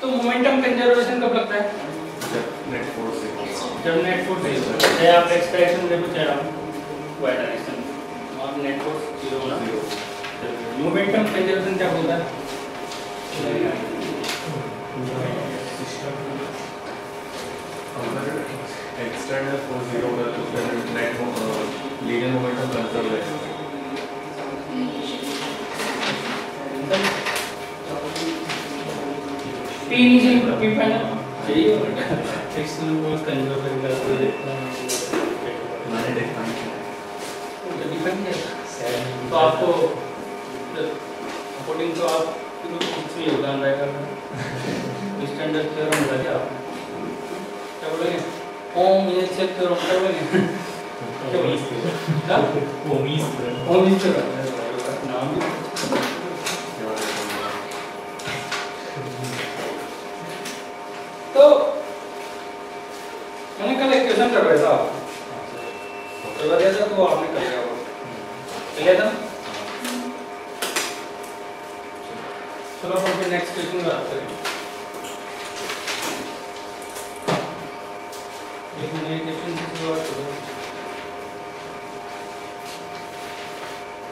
तो momentum conservation कब लगता है? जब नेट फोर्स से चाहे आप एक्स डायरेक्शन देखो चाहे आप वाई डायरेक्शन और नेट फोर्स जीरो होना। मोमेंटम कंजर्वेशन क्या होता है? एक्सटर्नल फोर्स जीरो होगा तो फिर नेट लीनियर मोमेंटम कंजर्व है। पी इनिशियल पी फाइनल चाहिए एक्सटर्नल फोर्स कंजर्व करके मैंने डिफाइन किया तो आपको अकॉर्डिंग तो आप कुछ भी योगदान रहेगा स्टैंडर्ड थ्योरम होगा क्या आप क्या बोलेंगे? ओम इनिशियल थ्योरम क्या बोलेंगे? क्या बोलेंगे? ओम थ्योरम नाम भी तो मैंने कल इक्वेशन करवाया था करवा दिया था तो आपने कर लिया वो लिया था। चलो हम फिर नेक्स्ट क्वेश्चन में बात करें। एक नए क्वेश्चन की शुरुआत करो।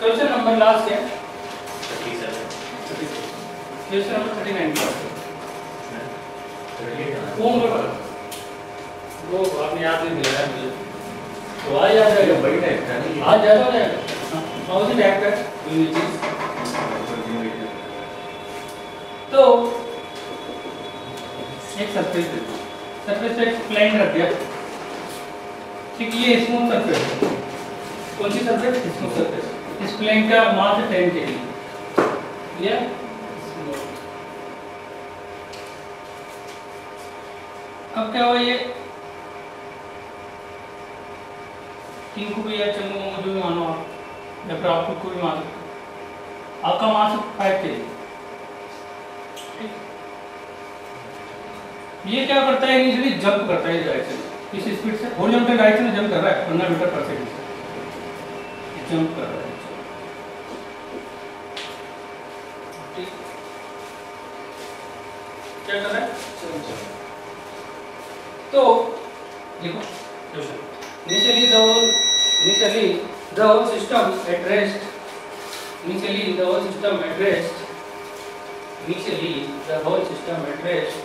क्वेश्चन नंबर लास्ट है 37 क्वेश्चन नंबर 39 कौन बोला वो आपने याद नहीं दिलाया मुझे तो आज याद रहेगा बड़ी टाइप का आज ज्यादा हो जाएगा कौन सी टाइप का यूनिट तो एक सरफेस पे प्लेन रख दिया ठीक ये स्मूथ सरफेस कौन सी सरफेस स्मूथ सरफेस इस प्लेन का मास है 10 kg ये अब क्या हुआ ये किंग को भी या चंगू को जो भी मानो आप या फिर आप खुद को भी मान सकते आपका मास 5 kg ये क्या करता है इनिशियली जंप करता है डायरेक्शन इस स्पीड से हॉरिजॉन्टल डायरेक्शन में जंप कर रहा है 15 मीटर पर सेकंड जंप कर रहा है ठीक क्या कर रहा है तो देखो initially the whole system at rest initially the whole system at rest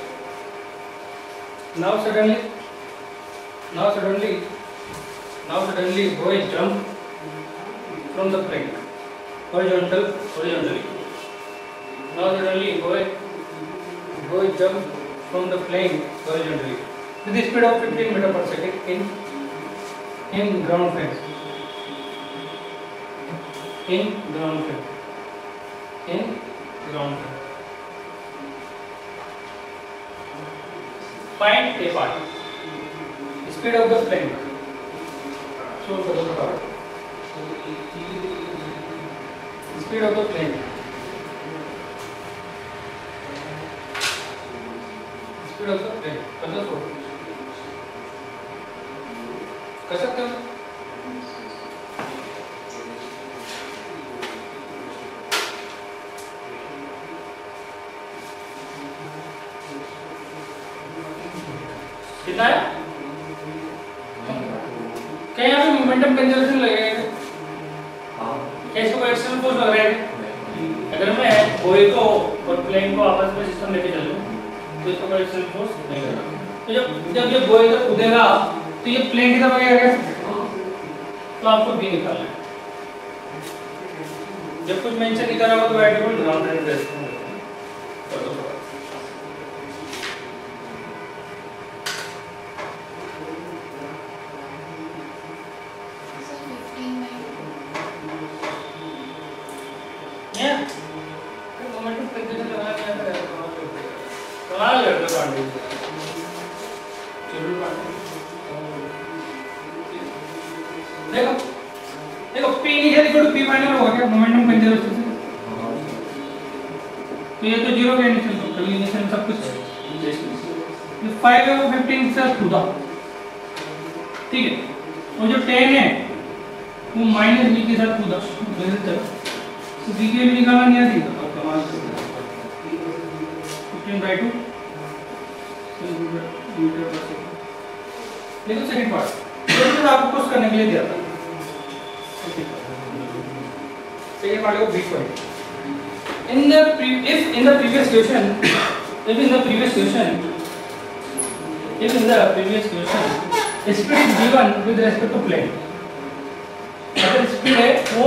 now suddenly boy jump from the plane horizontally now suddenly boy jump from the plane horizontally with the speed of 15 meter per second in ground phase find a part speed of the plane so for the part speed of the plane पता तो कर सकते हो कितना है क्या यहाँ पे मोमेंटम कंजर्वेशन लगेगा क्या इसको एक्सटर्नल फोर्स लग रहा है अगर मैं बॉय को और प्लेन को आपस में सिस्टम लेके चलूं तो इसको एक्सटर्नल फोर्स नहीं लगेगा तो जब ये बॉय इधर कूदेगा तो ये प्लेन की तरफ आएगा तो आपको भी निकालना है जब कुछ मेंशन नहीं करा होगा तो वेरिएबल ग्राउंड एंड रेस्ट देखो देखो P initial equal to P final होगा क्या मोमेंटम कंजर्वेशन से तो ये तो 0 का इनिशियल तो इनिशियल सब कुछ ये 5 है वो 15 से खुदा ठीक है और जो 10 है वो माइनस b के साथ खुदा मेरे तरफ तो b के लिए निकालना नहीं आती तो कमाल 15/2 देखो सेकंड पार्ट तो आपको पुश करने के लिए दिया था। सेकंड पार्ट को बीट करें। In the previous question, speed is given with respect to plane. अगर स्पीड है वो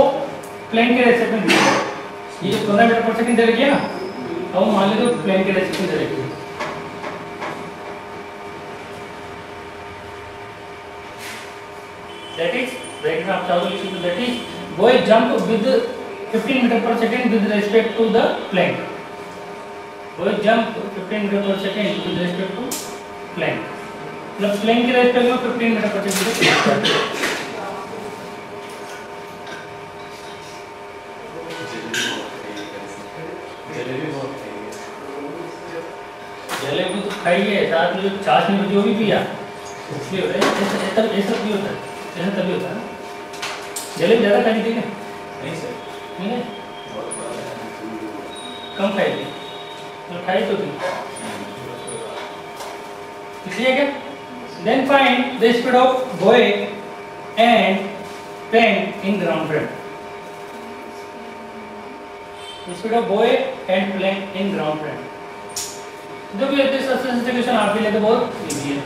प्लेन के रेस्पेक्ट में दी है। ये 15 मीटर पर सेकंड दे रखी है ना, अब मान लो प्लेन के रेस्पेक्ट में दे रखी है। That is, ब्रैकेट में आप चाहो तो लिख सकते हो, that is, boy jump with 15 metre per second with respect to the plane. Boy jump 15 metre per second with respect to plane. मतलब प्लेन के रेस्पेक्ट में 15 मीटर पर सेकंड। जलेबी तो खाइए, साथ में जो चाशनी में जो भी पिया इसलिए होता है। ऐसा भी होता है, ऐसा तभी होता है। जलेबी ज़्यादा खानी चाहिए नहीं सर, नहीं है कम खाएगी तो खाई तो थी इसलिए क्या। Then find the speed of boy and plane in ground frame. Speed of boy and plane in ground frame. जो भी क्वेश्चन आप भी लेते बहुत इजी है।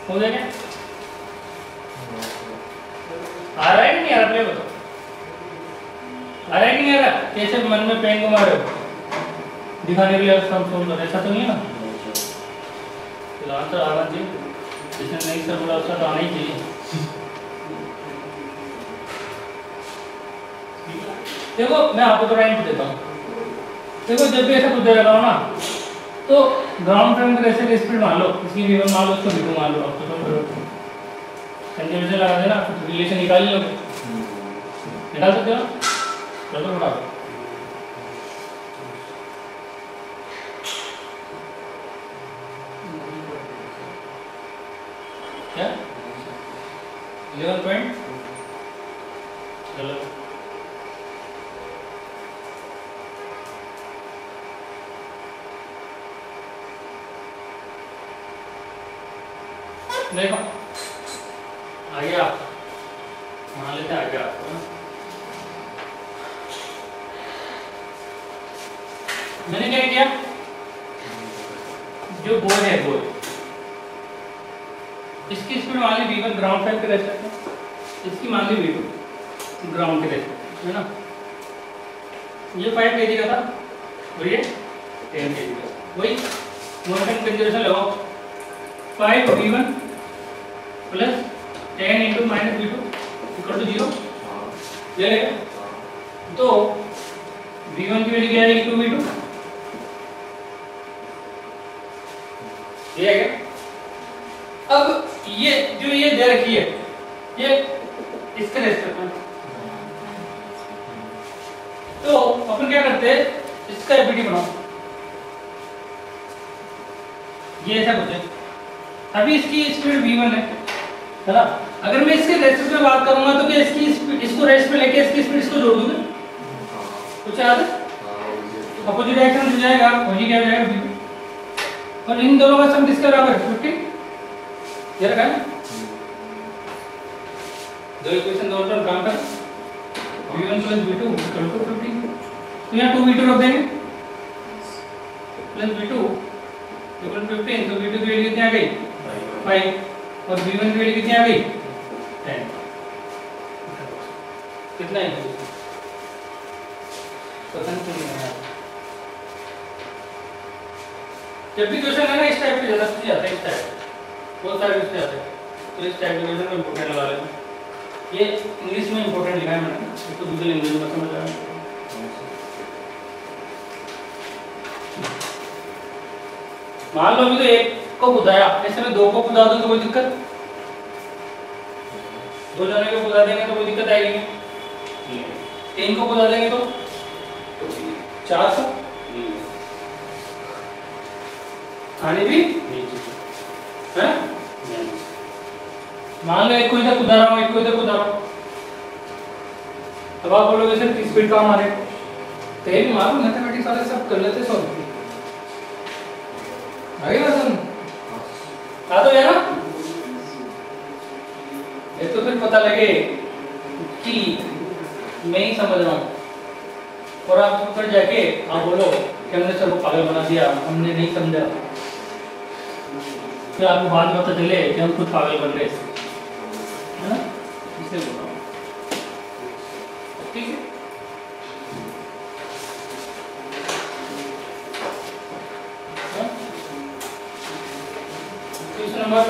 हो गया क्या? आ रहा है कि नहीं आ रहा? प्ले बताओ, आ रहा है कि नहीं आ रहा? कैसे मन में पेन को मारो दिखाने के लिए सब सोच रहे, ऐसा तो नहीं है ना? तो आंसर आना चाहिए, जिसने नहीं सर बोला उसका तो आना ही चाहिए। देखो मैं आपको थोड़ा हिंट देता हूँ। देखो जब भी ऐसा कुछ दे रहा हो ना तो ग्राउंड फ्रेम के ऐसे स्पीड मान लो, इसकी v1 मान लो, उसको v2 मान लो। आप तो कंजर्वेशन लगा देना, रिलेशन निकाल लो, निकाल सकते हो। चलो उठा क्या 11 पॉइंट। चलो देखो आ गया, मान लेते हैं आ गया आपको। मैंने क्या किया, जो बॉय है बॉय इसकी स्पीड मान ली v1 ग्राउंड फ्रेम के रेस्पेक्ट में, इसकी मान ली v2 ग्राउंड के रेस्पेक्ट है ना। ये 5 kg का था और ये 10 kg का। वही मोमेंट कंजर्वेशन लगाओ, 5v1 plus 10 into minus v2 equal to 0 ले लेगा। तो v1 की वैल्यू क्या आएगी 2v2, ये आएगा। अब ये जो ये दे रखी है ये इसके रेस्पेक्ट में, तो अपन क्या करते हैं इसका एपीटी बनाओ। ये ऐसा कुछ है। अभी इसकी स्पीड v1 है ना, अगर मैं इसके रेस्पेक्ट में बात करूंगा तो क्या इसकी स्पीड इसको रेस्ट में लेके इसकी स्पीड इसको जोड़ दूंगा, कुछ याद है? अपोजिट डायरेक्शन हो जाएगा, वही क्या हो जाएगा v2। और इन दोनों का सम किसके बराबर है 50, ये रखा है। दो इक्वेशन दोनों पर काम कर, v1 + v2 = 50। तो यहाँ 2v2 रख देंगे प्लस v2 = 15। तो v2 की वैल्यू कितनी आ गई 5 और v1 की वैल्यू कितनी आ गई 10। कितना है पसंद नहीं है। जब भी क्वेश्चन है ना इस टाइप के ज्यादा पूछे जाते हैं, इस टाइप बहुत सारे पूछे जाते हैं, तो इस टाइप के क्वेश्चन में इंपॉर्टेंट लगा लेना। ये इंग्लिश में इंपॉर्टेंट लिखा है मैंने, इसको दूसरी लैंग्वेज में समझ आएगा। मान लो अभी तो एक को कूदाया, ऐसे में दो को कूदा दो तो कोई दिक्कत, दो जने को कूदा देंगे तो कोई दिक्कत आएगी नहीं, तीन को कूदा देंगे तो चार को खाने भी है। मान लो एक को इधर कूदा रहा हूँ, एक को इधर कूदा रहा हूँ, अब आप बोलोगे सर स्पीड कहाँ मारे, तो ये भी मारो, मैथमेटिक्स वाले सब कर लेते सॉल्व, आगे ना सुन आ तो है ना, ये तो फिर पता लगे कि मैं ही समझ रहा हूँ और आप ऊपर जाके आप बोलो कि हमने सबको पागल बना दिया, हमने नहीं समझा, फिर आपको बाद में पता चले कि हम खुद पागल बन रहे है ना, इसलिए बोल रहा हूँ, ठीक है। Question number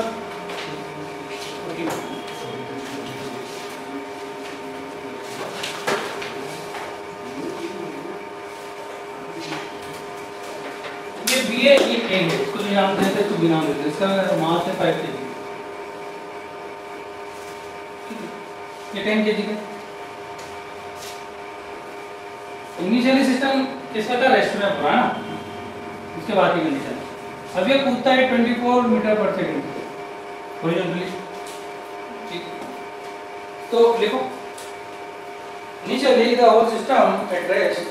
14। ये बी है, ये ए है, इसको जो नाम देते हैं तो बी नाम देते हैं, इसका मास है 5 kg, ये 10 kg का। इनिशियली सिस्टम किसका था, रेस्ट में पूरा ना, उसके बाद की कंडीशन, अब ये कूदता है 24 मीटर पर सेकंड हॉरिजॉन्टली, ठीक, तो लिखो initially the whole system at rest,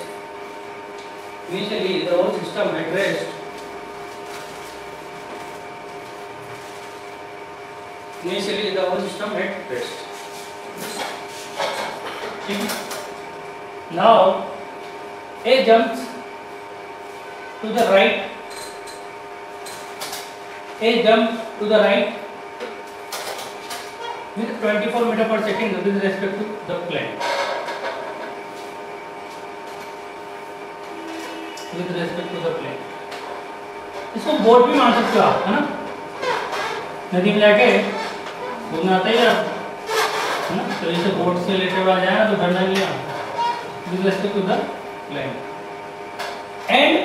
initially the whole system at rest, initially the whole system at rest, now A jumps to the right, A jumps to the right with 24 meter per second with respect to the plane, with respect to the plane, इसको boat भी मान सकते हो आप, है ना, नदी में जाके घूमना आता ही है ना, तो जैसे बोट से रिलेटेड आ जाए ना तो डरना नहीं है, with respect to the plane, and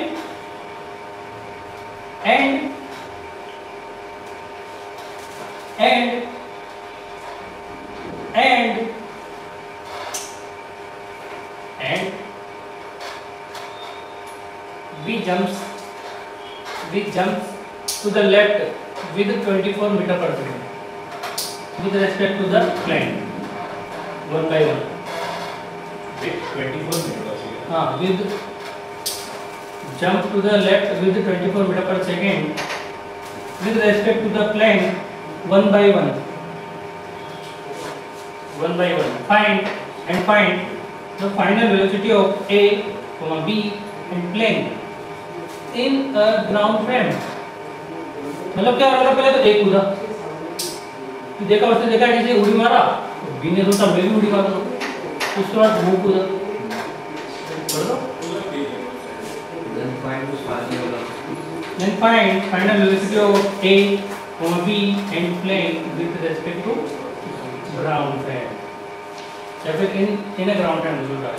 we jumps to the left with 24 meter per second with respect to the plane, one by one, with 24 meter per second, with jump to the left with 24 meter per second with respect to the plane, one by one, find the final velocity of A, B and plane in a ground frame, मतलब क्या हो रहा था, पहले तो एक कूदा, देखा उसने देखा जैसे उड़ी मारा, बी ने सोचा मैं भी उड़ी मारा, उसके बाद वो कूदा, then find final velocity of A, B and plane with respect to ground frame, या फिर in a ground frame जो है,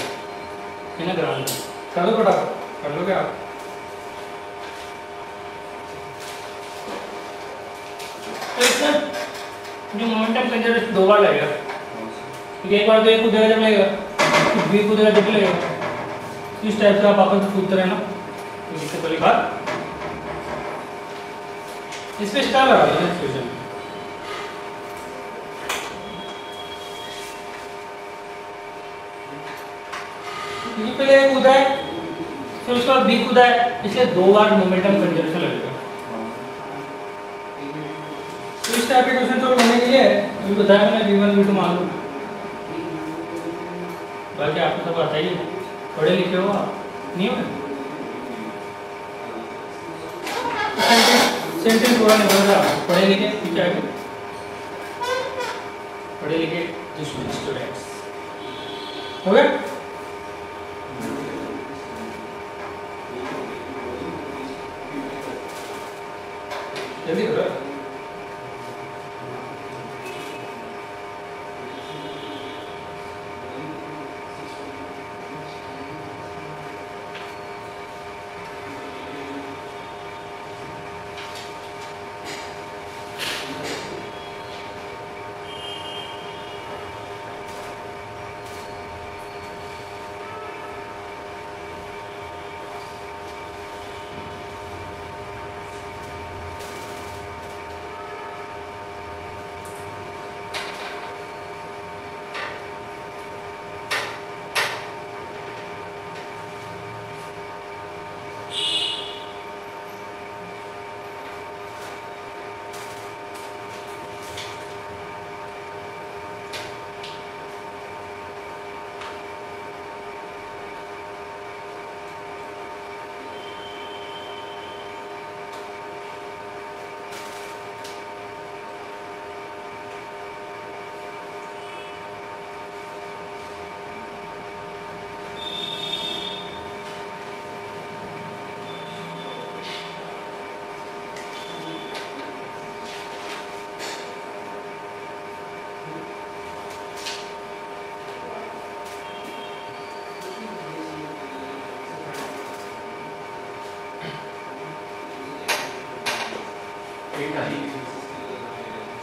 in a ground frame, कर दो बेटा, कर लोगे आप। तो इसमें जो मोमेंटम कंजर्वेशन दो बार लगेगा, क्योंकि एक बार तो एक कूदेगा जब लगेगा, फिर बी कूदेगा जब लगेगा, इस टाइप से आप आपस में कूदते रहना, तो इससे पहली बात इस पे स्टार लगा दो सिचुएशन, क्योंकि पहले एक कूदा है फिर उसके बाद बी कूदा है, इसलिए दो बार मोमेंटम कंजर्वेशन लगेगा। तो इस टाइप के क्वेश्चन सॉल्व करने के लिए अभी बताया मैंने V1 V2 मान लो, बाकी आपको सब आता ही है, पढ़े लिखे हो आप, नहीं हो सेंटेंस थोड़ा नहीं बोल रहा, पढ़े लिखे पीछे आगे, पढ़े लिखे स्टूडेंट्स हो गया। जल्दी करो,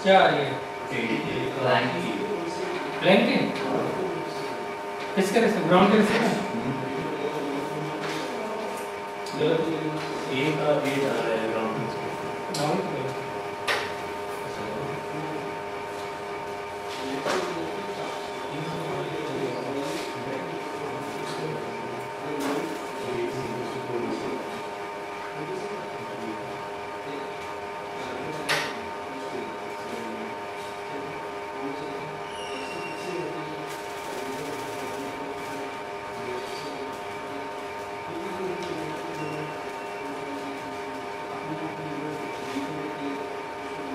क्या ये प्लेन की किस तरह से ग्राउंड के से ए का ए जा रहा है ग्राउंड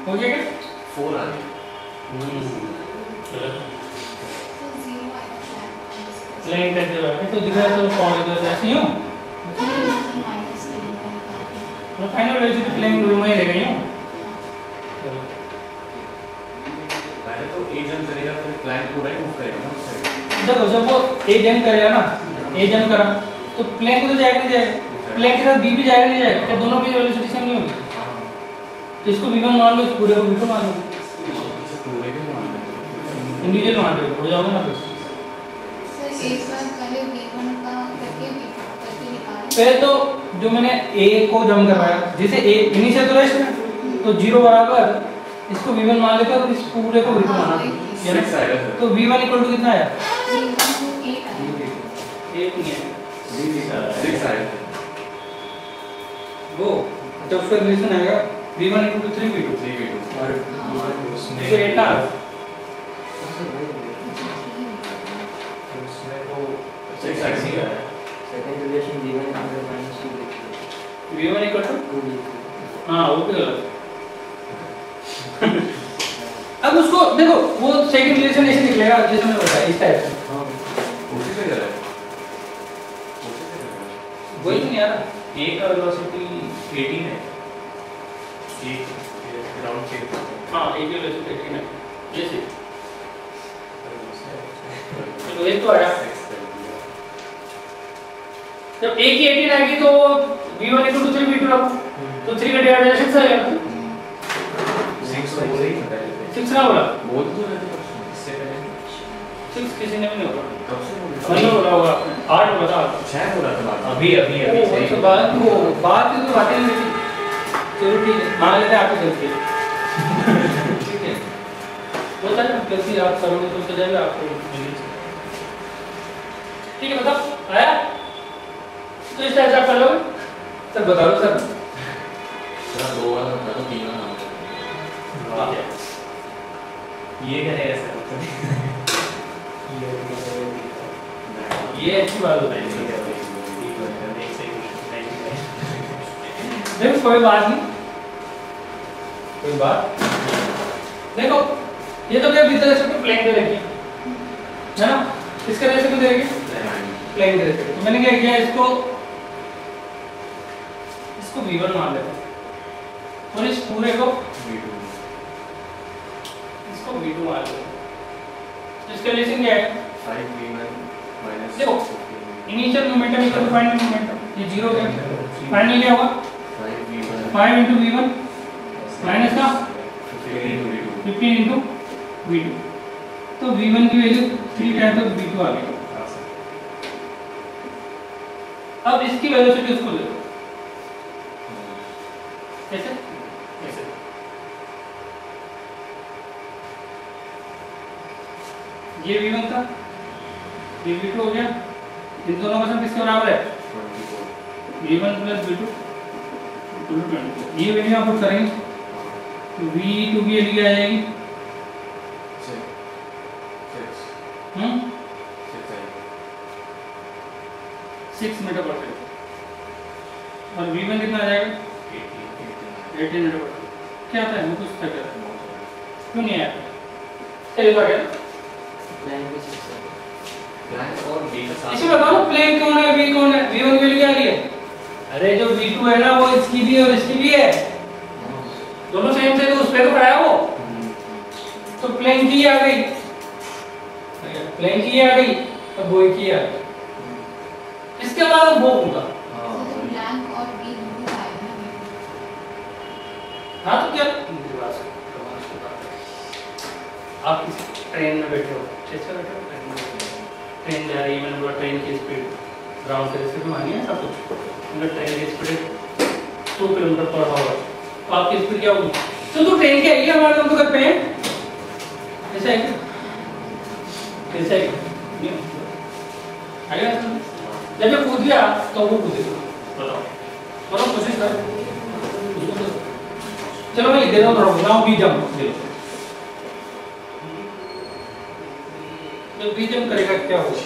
हो गया क्या 4 आ गया प्लेन का जो है तो दिख रहा है तो कौन इधर से ऐसे यूं तो फाइनल वेलोसिटी प्लेन रूम में रहेगा यूं पहले तो ए जंप करेगा फिर प्लेन पूरा ही मूव करेगा ना उस साइड देखो जब वो ए जंप करेगा ना ए जंप करा तो प्लेन को तो जाएगा नहीं जाएगा प्लेन के साथ बी भी जाएगा नहीं जाएगा क्या दोनों की वेलोसिटी सेम नहीं होगी तो इसको v1 मान लो इस पूरे को v2 मान लो पूरे के मान लेंगे इंडिविजुअल मान लो हो जाओगे ना फिर सर एक बार पहले v1 का करके निकालें पहले तो जो मैंने a को जंप करवाया जैसे a इनिशियल तो रेस्ट है तो 0 बराबर इसको v1 मान लेते हैं और इस पूरे को v2 माना ये ना तो v1 इक्वल टू कितना आया v1 8 आया 8 नहीं है 6 आया वो जब उसका रिलेशन आएगा v1 equal to 3v2 3v2 और उसमें इसे 8 आ उसमें तो 6 ऐसे ही आया second relation v1 -2 v1 equal to 2 हाँ वो भी गलत अब उसको देखो वो सेकंड रिलेशन ऐसे निकलेगा जैसे मैंने बताया इस टाइप से हां उसी से कर रहा है उसी से कर रहा है वही तो नहीं आ रहा ए का वेलोसिटी 18 है ए ग्राउंड के हाँ एक ही वेलोसिटी 18 है जैसे तो एक तो आया जब एक ही 18 आएगी तो v1 इक्वल टू 3v2 रखो तो 3 का डिवाइड 6 आ जाएगा 6 तो बोल ही पता है 6 ना बोला बोल तो रहे थे इससे पहले 6 किसी ने भी नहीं बोला कब से बोल मतलब बोला होगा 8 बोला था 6 बोला था अभी सही तो बात की तो बातें नहीं थी चलो ठीक है मान लेते हैं आपकी गलती है ठीक है होता है ना गलती आप करोगे तो हो जाएगा आपको मिलेगी ठीक है बताओ आया तो इस टाइप से आप कर लोगे सर बता दो सर थोड़ा 2 वाला था तो 3 वाला ठीक है ये क्या है ऐसा ये अच्छी बात होती है देखो कोई बात नहीं कोई बात देखो ये तो क्या भीतर से प्लेन दे रखी है ना इसके वजह से क्यों दे रखी प्लेन दे रखी तो मैंने क्या किया इसको v1 मान लेते हैं और इस पूरे को इसको v2 मान लेते हैं इसका रिलेशन क्या है 5v1 देखो initial momentum equal to final momentum ये 0 है फाइनल क्या होगा 5v1 5 into v1 माइनस का 15v2 15 into v2 तो v1 की वैल्यू 3 है तो v2 आ गया अब इसकी वेलोसिटी उसको दे दो कैसे कैसे ये v1 था ये v2 हो गया इन दोनों का सम किसके बराबर है 24 v1 plus v2 equal to 24 ये वैल्यू आप पुट करेंगे v2 की वैल्यू क्या आ जाएगी 6 मीटर पर सेकंड और v1 कितना आ जाएगा 18 मीटर पर क्या आता है कुछ था क्या क्यों नहीं आया सही बात है प्लान भी 6 है प्लान और b का इसे बताओ ना प्लेन कौन है v कौन है v1 की वैल्यू क्या आ रही है अरे जो v2 है ना वो इसकी भी और इसकी भी है दोनों सेम थे तो उस पे तो खड़ा है वो तो प्लेन की आ गई प्लेन की आ गई और वो की आ गई इसके बाद वो होगा ब्लैंक और बी दोनों आएगा ना हाँ तो क्या आप किसी ट्रेन में बैठे हो, कैसे बैठे हो, ट्रेन जा रही है, मैंने बोला ट्रेन की स्पीड ग्राउंड से जैसे मानी है सब कुछ, मतलब ट्रेन की स्पीड 2 किलोमीटर पर आवर, तो आपकी स्पीड क्या होगी? तो ट्रेन के आइए हमारे हम तो कर पे हैं ऐसे है कैसे है आएगा जब मैं कूद गया तो वो कूदेगा, बताओ बताओ कोशिश कर, चलो मैं लिख देता हूँ थोड़ा, नाउ बी जंप दे दो, जब बी जंप करेगा क्या होगा,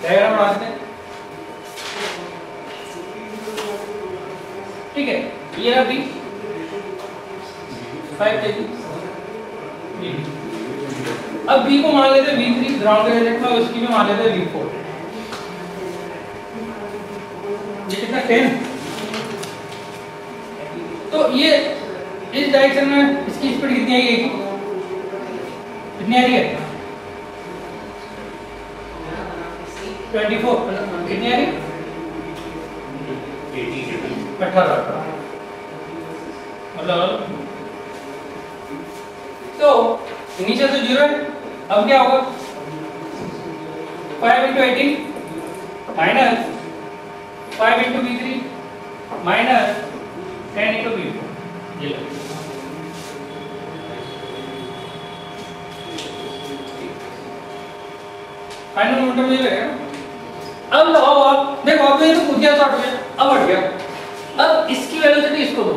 डायग्राम बनाते हैं, ठीक है, ये रहा बी 5 kg, अब बी को मान लेते हैं V3 ग्राउंड के रिलेट में, उसकी भी मान लेते हैं V4, ये कितना 10, तो ये इस डायरेक्शन में इसकी स्पीड कितनी आएगी, कितनी आ रही है 24, कितनी आ रही है 18, मतलब तो नीचे तो 0 है, अब क्या होगा 5 into 18 minus 5 into V3 minus 10 into V4, ये लो फाइनल मोमेंटम ये लगेगा। अब लगाओ आप, देखो अब ये तो कूद गया, शॉर्ट गया, अब हट गया, अब इसकी वेलोसिटी इसको दो,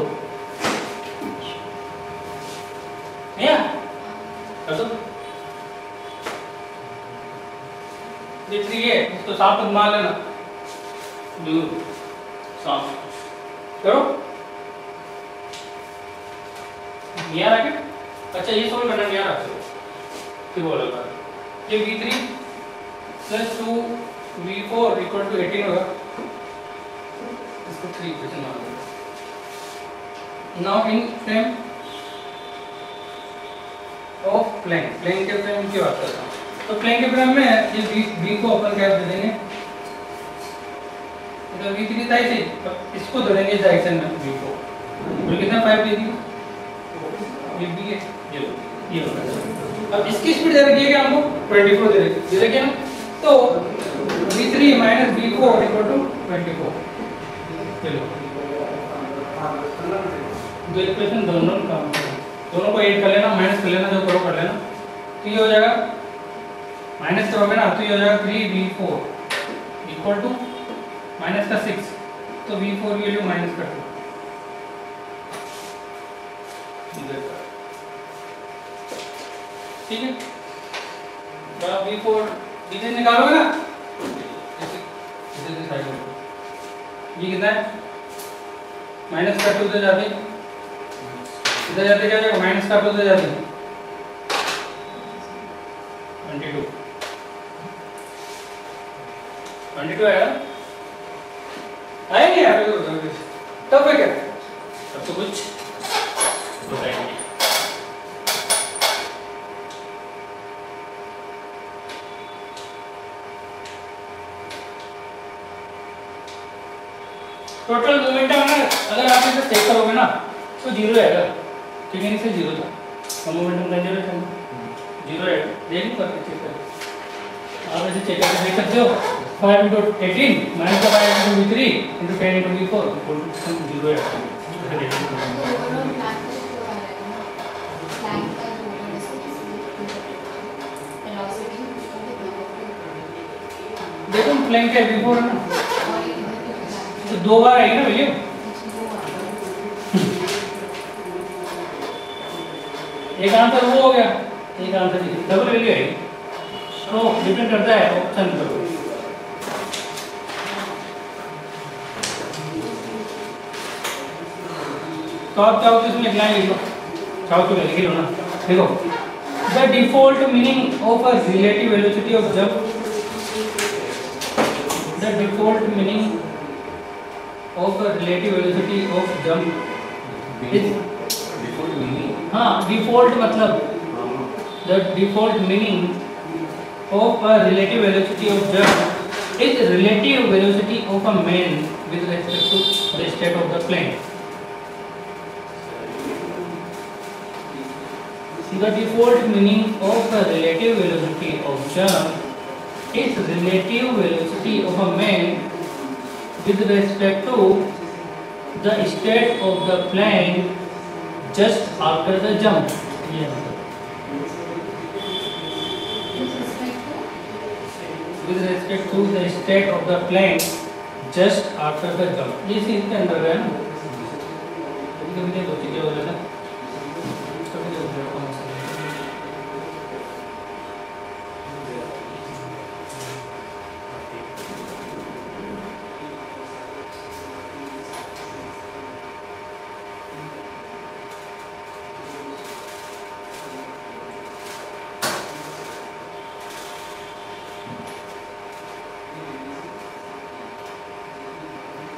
या कर दो, देखिए इसको साफ घुमा लेना, साफ करो, निया रखे, अच्छा ये सोल्व करना निया रख दो, फिर बोला ये V3 plus 2 V4 equal to 18 होगा, इसको 3 मान लो। Now in frame of plane, plane के फ्रेम की बात करता हूँ, तो प्लेन के फ्रेम में ये V को अपन क्या दे देंगे, तो V3 था इसे, इसको दे देंगे इस डायरेक्शन में V को, तो कितना 5 दे दी, ये भी है, ये होगा। अब इसकी स्पीड दे रखी है क्या हमको 24 दे रखी है ना, तो V3 minus V4 equal to 24, चलो दो इक्वेशन दोनों को ऐड कर लेना, माइनस कर लेना, जो करो कर लेना, तो ये हो जाएगा माइनस करोगे ना तो ये हो जाएगा 3V4 इक्वल टू माइनस का 6, तो V4 की वैल्यू माइनस कर दो, ठीक है, तो आप V4 इसे निकालोगे ना, ये कितना है माइनस का 2 से जाते, इधर जाते क्या जाएगा माइनस का 2 से जाते 22 आया, आया नहीं आया, तब है क्या, तब तो कुछ बताएंगे। टोटल मोमेंटम ना अगर आप इसे चेक करोगे ना तो 0 आएगा, क्योंकि इसे 0 था, तो मोमेंटम कंजर्वेशन 0 आएगा, देख करके चेक करो, आप इसे चेक करके देख सकते हो, 5 into 18 minus 5 into V3 into 10 into V4 equal to 0 आएगा। देखो प्लेन का V4 है ना, तो 2 बार आएगी ना वैल्यू, एक आंसर वो हो गया, एक आंसर डबल वैल्यू आएगी, तो डिपेंड करता है ऑप्शन पर। तो आप चाहो तो इसमें लिखना लिख लो, चाहो तो लिख लो ना, देखो the default meaning of a relative velocity of jump, the default meaning of a relative velocity of jump is default meaning, हाँ default मतलब the default meaning of a relative velocity of jump is relative velocity of a man with respect to the state of the plane, The default meaning of the relative velocity of jump is relative velocity of a man with respect to the state of the plane just after the jump. ये मतलब with respect to the state of the plane just after the jump. ये चीज़ के अंदर है ना, कभी दो चीज़ें हो जाता है, कभी दो चीज़ें कौन सी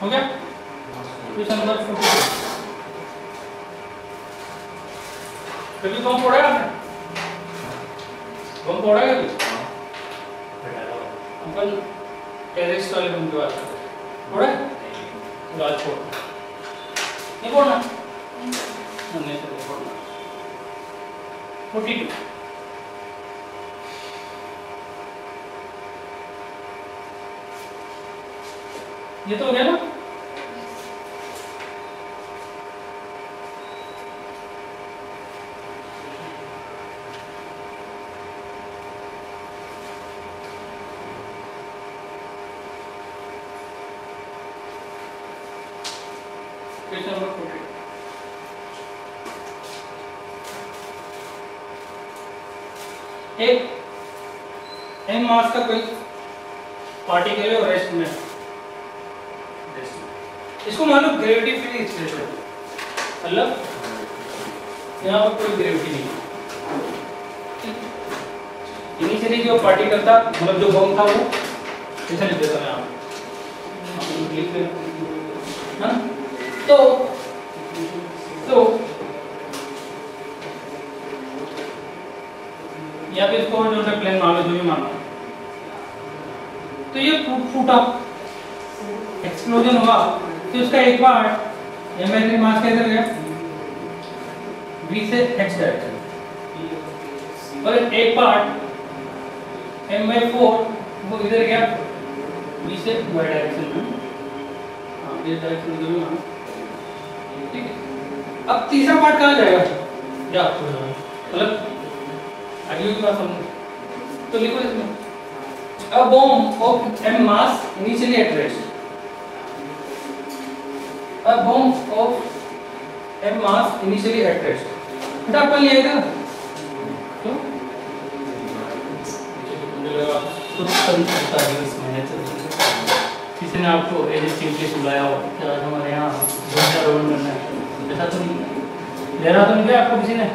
हो गया? क्वेश्चन नंबर 42 कभी कौन पढ़ा है आपने? कौन पढ़ा है कभी? अंकल टेरेस वाले बन के बात करते हैं, पढ़ा है? आज छोड़ नहीं पढ़ना? नहीं चलो पढ़ना 42 ये तो हो गया ना? क्वेश्चन नंबर 42 एक एम मास का कोई पार्टिकल है और रेस्ट में, इसको मान लो ग्रेविटी फ्री एक्सप्रेशन, मतलब यहाँ पर कोई ग्रेविटी नहीं, इनिशियली जो पार्टिकल था, मतलब जो बम था वो ऐसा लिख देता मैं आप लिख देना, हाँ? तो या फिर इसको जो है प्लेन मान लो, जो भी मानो, तो ये फूटा, एक्सप्लोजन हुआ, तो उसका एक पार्ट एम मास के इधर गया v से x डायरेक्शन, और एक पार्ट m/4 वो इधर गया v से y डायरेक्शन में, हाँ ये डायरेक्शन जो भी मानो, ठीक है? अब तीसरा पार्ट कहाँ जाएगा? या मतलब आगे की बात समझो, तो लिखो इसमें a bomb of m mass initially at rest, a bomb of m mass initially at rest, बेटा अपन लिएगा तो किसी ने आपको एज चिंपली सुलाया हो कि आज हमारे यहाँ घंटा रोल करना है, ऐसा तो नहीं ले रहा, तो नहीं क्या आपको किसी ने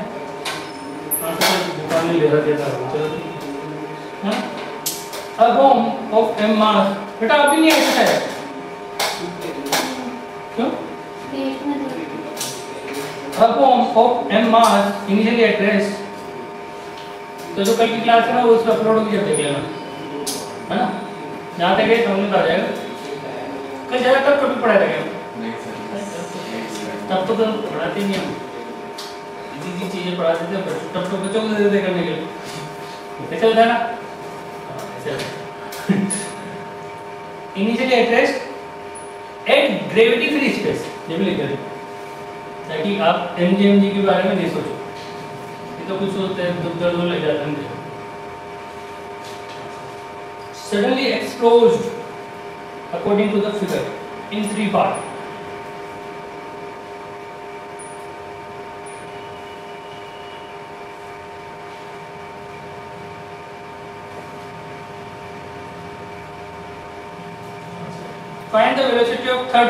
दुकान में ले रहा देता हो, चलो हाँ? A bomb of m mass, बेटा अभी नहीं ऐसा है, क्यों? A bomb of m mass initially at rest, तो जो कल की क्लास है ना वो उस पर अपलोड होगी, जब देख लेना, है ना? जहाँ तक है समझ में आ जाएगा, कल जाएगा तब कभी पढ़ाया था क्या? तब तो पढ़ाते नहीं हम, इजी चीजें पढ़ाते थे, तब तो बच्चों को दे देते करने के लिए, कैसे होता है ना? Initially at rest at gravity free space, ये भी लिख देते ताकि आप MGMG के बारे में नहीं सोचो, ये तो कुछ सोचते हैं तो दर्द लग जाता है। Suddenly exploded according to the figure in 3 parts. Find the velocity of third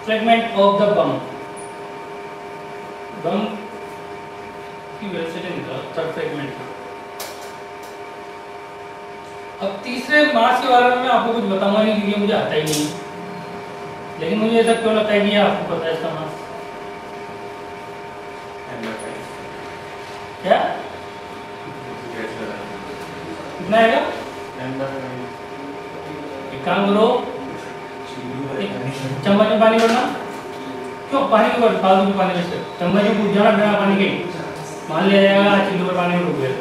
fragment of the bomb. Bomb की वेलोसिटी निकालो थर्ड फ्रैगमेंट का। अब तीसरे मास के बारे में मैं आपको कुछ बताऊंगा नहीं क्योंकि मुझे आता ही नहीं, लेकिन मुझे ऐसा क्यों लगता है कि आपको पता है इसका मास क्या कितना आएगा? एक काम करो, चम्मच में पानी भरना, क्यों पानी क्यों फालतू में पानी वेस्ट, चम्मच में पूछ जाना बिना पानी के मान लिया जाएगा किलो पर पानी में डूब गया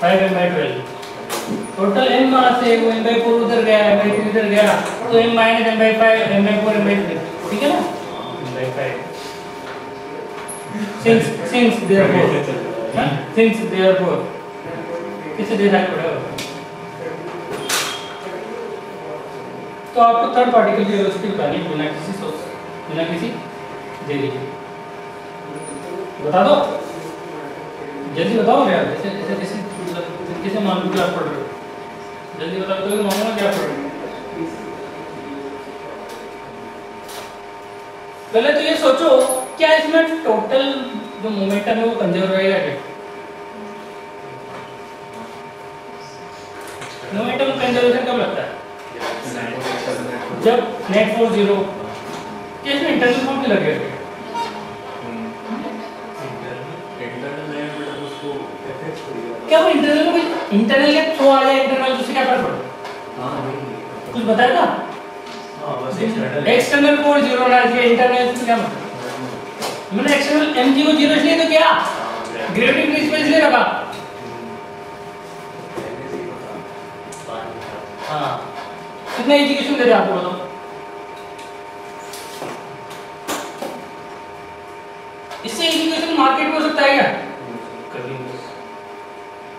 5 m/12 टोटल m वहाँ से वो m/4 उधर गया m/3 इधर गया तो m - m/5 m/4 m/3 ठीक है ना m/5 since therefore किसे डिसाइड करेगा तो आपको थर्ड पार्टिकल की वेलोसिटी बतानी है बिना किसी सोर्स बिना किसी देरी के बता दो जल्दी बताओ यार जैसे किसे मान लो आप पढ़ रहे हो जल्दी बताओ तो मालूम क्या पढ़ रहे हो पहले तो ये सोचो क्या इसमें टोटल जो मोमेंटम है वो कंजर्व रहेगा क्या मोमेंटम कंजर्वेशन कब लगता है जब नेट फोर्स 0 क्या इसमें इंटरनल फॉर्म भी लगेगा क्या वो इंटरनल में इंटरनल के थ्रू आ जाए इंटरनल तो क्या फर्क पड़ता कुछ बताएगा एक्सटर्नल फोर्स 0 होना चाहिए इंटरनल से क्या मतलब मैंने एक्सटर्नल mg को 0 इसलिए तो क्या ग्रेविटी प्रिंसिपल इसलिए रखा हाँ कितना एजुकेशन दे रहे आपको बताओ इससे एजुकेशन मार्केट में हो सकता है क्या कभी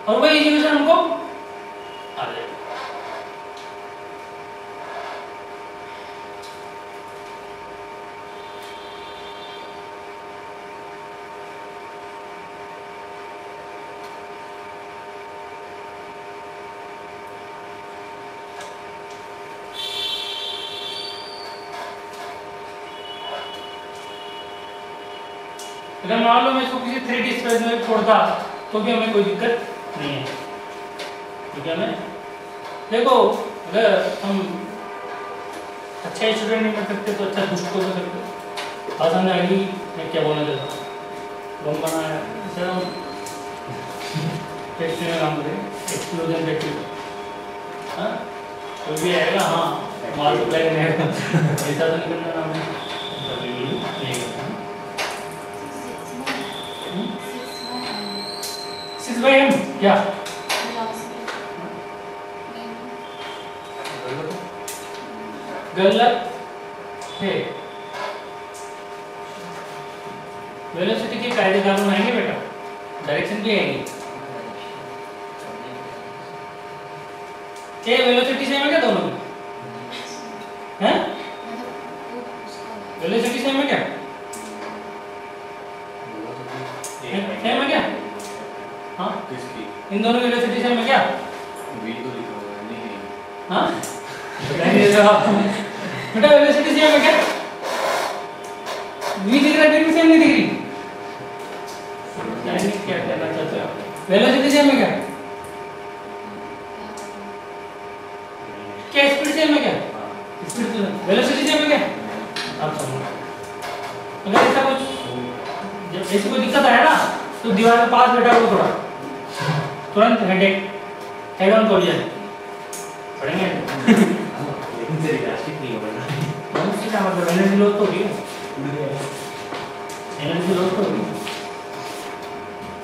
और वही एजुकेशन हमको आ जाएगा अगर मान लो मैं इसको किसी 3D स्पेस में छोड़ता तो भी हमें कोई दिक्कत नहीं है ठीक है मैं देखो अगर हम अच्छा स्टूडेंट नहीं बन सकते तो अच्छा दुष्ट हो सकते आसान आगे मैं क्या बोलना चाहता बम बनाया सर हम फैक्ट्री में काम करें एक्सप्लोजन फैक्ट्री हाँ कोई भी आएगा हाँ माल सप्लाई करने आएगा ऐसा तो नहीं करना नाम है 6/m क्या गलत है वेलोसिटी के कायदे कानून आएंगे बेटा डायरेक्शन भी आएंगे क्या वेलोसिटी सेम है क्या दोनों की हैं वेलोसिटी सेम है क्या सेम है क्या हाँ इन दोनों की वेलोसिटी सेम है क्या v तो लिखा हुआ है नहीं हाँ बेटा वेलोसिटी सेम है क्या v दिख रहा है फिर भी सेम नहीं दिख रही क्या कहना चाहते हो वेलोसिटी सेम है क्या क्या स्पीड सेम है क्या स्पीड वेलोसिटी सेम है क्या आप समझो अगर ऐसा कुछ जब ऐसी कोई दिक्कत आया ना तो दीवार के पास बैठा हो थोड़ा तुरंत हेड ऑन कर जाए पढ़ेंगे लेकिन से रिलास्टिक नहीं होगा ना उससे क्या मतलब एनर्जी लॉस तो होगी एनर्जी लॉस तो होगी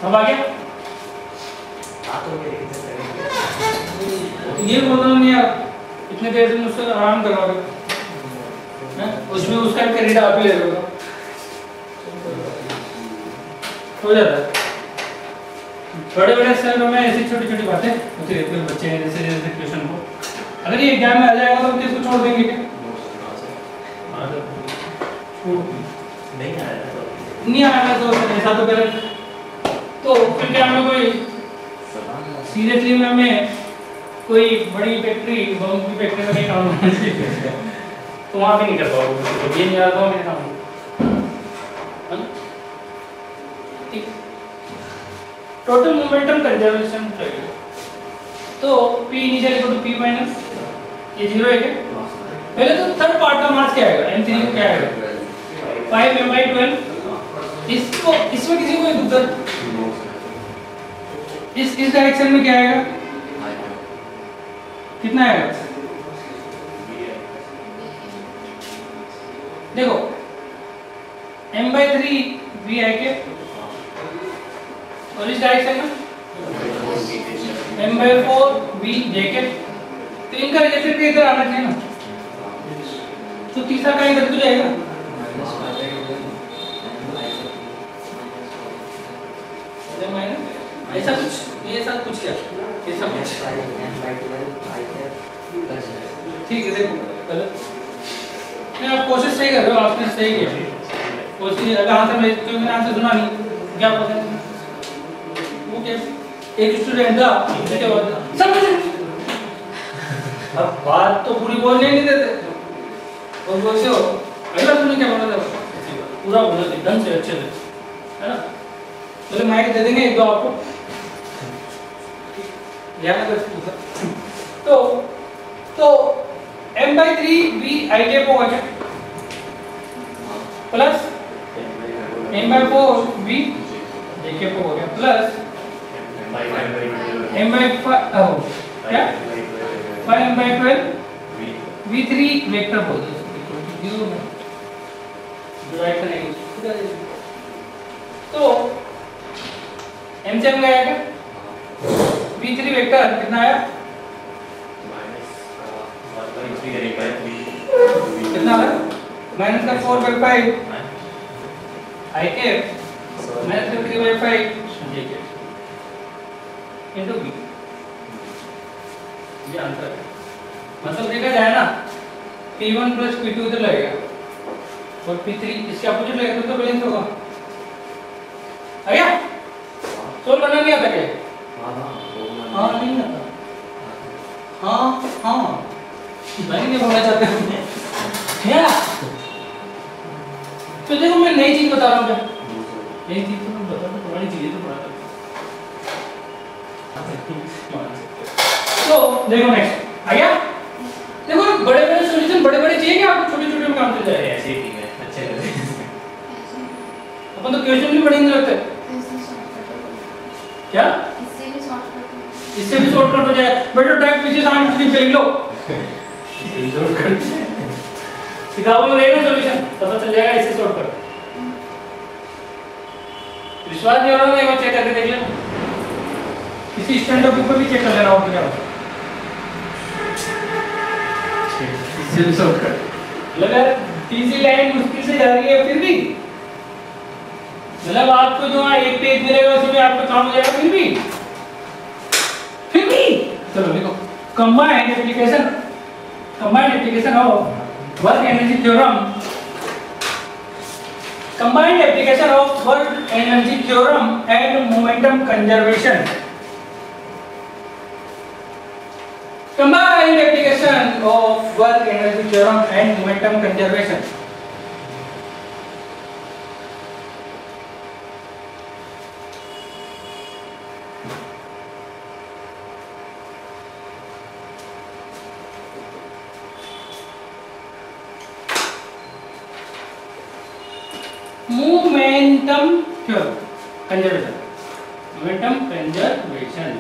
अब आ गया तो लेकिन से करेंगे ये बोल रहा हूँ यार इतने देर से मुझसे आराम करवाओगे हैं उसमें उसका क्रेडिट आप ही ले लोगे हो जाता है बड़े बड़े शहरों में ऐसी छोटी छोटी बातें होती रहती है बच्चे हैं जैसे जैसे क्वेश्चन को अगर ये एग्जाम में आ जाएगा तो हम इसको छोड़ देंगे क्या नहीं आया तो नहीं आएगा तो ऐसा तो करें तो फिर क्या हमें कोई सीरियसली में हमें कोई बड़ी फैक्ट्री बम की फैक्ट्री में नहीं काम करना चाहिए तो वहाँ भी नहीं कर पाओगे ये नहीं आ पाओ मेरे काम टोटल मोमेंटम कंजर्वेशन चाहिए तो p initial equal to p minus ये 0 है क्या पहले तो थर्ड पार्ट का मास क्या आएगा m3 का क्या आएगा 5m/12 इसको इसमें किसी को दिक्कत इस डायरेक्शन में क्या आएगा कितना आएगा देखो m/3 v है के दिस डायरेक्शन में m/4 v jk, तो इनका रिलेशन भी इधर आना चाहिए ना, तो तीसरा का इधर तो जाएगा। ऐसा कुछ ये सब कुछ क्या ऐसा कुछ ठीक है। देखो गलत नहीं, आप कोशिश सही कर रहे हो, आपने सही किया कोशिश। अगर आंसर में क्योंकि मैंने आंसर सुना नहीं, क्या पता वो क्या एक स्टूडेंट था क्या बात सब कुछ, अब बात तो पूरी बोलने नहीं देते और बोलते हो अगला तुमने क्या बोला था, पूरा बोला ढंग से अच्छे से, है ना। चलो माइक दे देंगे एक दो आपको ध्यान रखो। तो m/3 v I k होगा क्या plus m/4 v j k हो गया प्लस m/5 क्या 5m/12 v3 वेक्टर बोल दो डिवाइड करेंगे तो m से क्या आएगा v3 वेक्टर कितना आया कितना आया माइनस का 4/5 I k माइनस का 3/5 j k इनटू b, ये आंसर है। मतलब देखा जाए ना p1 प्लस p2 इधर लगेगा और p3 इसके अपोजिट लगेगा तो बैलेंस होगा। आ गया सोल्व करना नहीं आता क्या? हाँ नहीं आता। हाँ मैं नहीं बोलना चाहता हूँ क्या। तो देखो मैं नई चीज बता रहा हूँ क्या, नई चीज तो मैं बता रहा हूँ, पुरानी चीजें तो पढ़ा तो देखो नेक्स्ट आ गया। देखो बड़े बड़े सॉल्यूशन बड़े बड़े चाहिए क्या आपको, छोटे छोटे में काम चल जाए ऐसे ही ठीक है अच्छे लगते हैं। अपन तो क्वेश्चन भी पढ़ेंगे लगता है क्या, इससे भी शॉर्टकट हो जाए। बेटा टाइप पीछे सामने कुछ नहीं लो किताबों में देखना सॉल्यूशन पता चल जाएगा, इससे शॉर्टकट। विश्वास नहीं हो रहा है, चेक करके देख लेना, किसी स्टैंडर्ड बुक पे भी चेक कर लेना हो क्या इससे भी शॉर्टकट। लगा तीसरी लाइन मुश्किल से जा रही है फिर भी, मतलब आपको जो एक पेज मिलेगा उसमें आपका काम हो जाएगा फिर भी चलो देखो combined application of work energy theorem, combined application of work energy theorem and momentum conservation, combined application of work energy theorem and momentum conservation। momentum theorem conservation, momentum conservation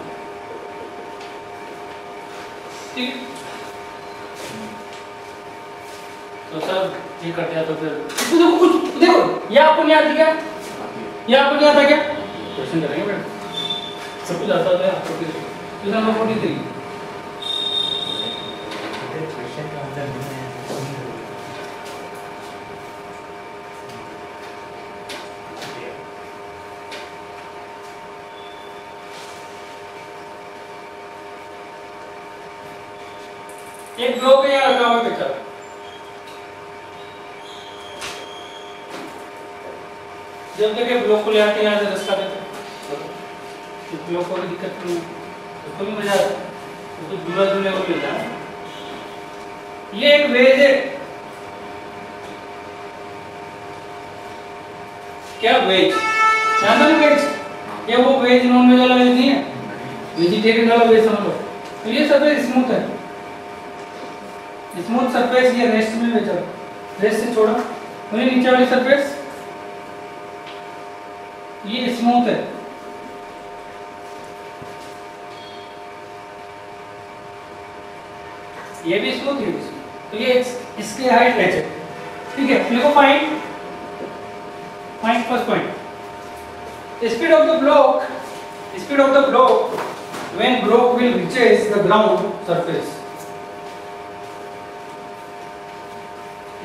ठीक। तो सर ये कर दिया तो फिर देखो कुछ देखो ये आपको नहीं आता क्या, ये आपको नहीं आता क्या, क्वेश्चन करेंगे बेटा सब कुछ आता है आपको। क्वेश्चन नंबर 43 क्वेश्चन का आंसर नहीं है। एक ब्लॉक है यहाँ रखा हुआ पिक्चर, जब देखे ब्लॉक को ले आते यहाँ से रास्ता देते ब्लॉक को दिक्कत नहीं तो कोई मजा तो दूल्हा दूल्हे को मिलता है। ये एक वेज है क्या, वेज जानता नहीं वेज, ये वो वेज नॉन वेज वाला वेज नहीं है, वेजिटेरियन वाला वेज समझ लो। तो ये सब स्मूथ है, स्मूथ सरफेस, ये रेस्ट में ले चलो, रेस्ट से छोड़ा वही नीचे वाली सरफेस ये स्मूथ है, ये भी स्मूथ है, तो ये इसकी हाइट h है ठीक है। लिखो find first point speed of the block Speed of the block when block will reaches the ground surface.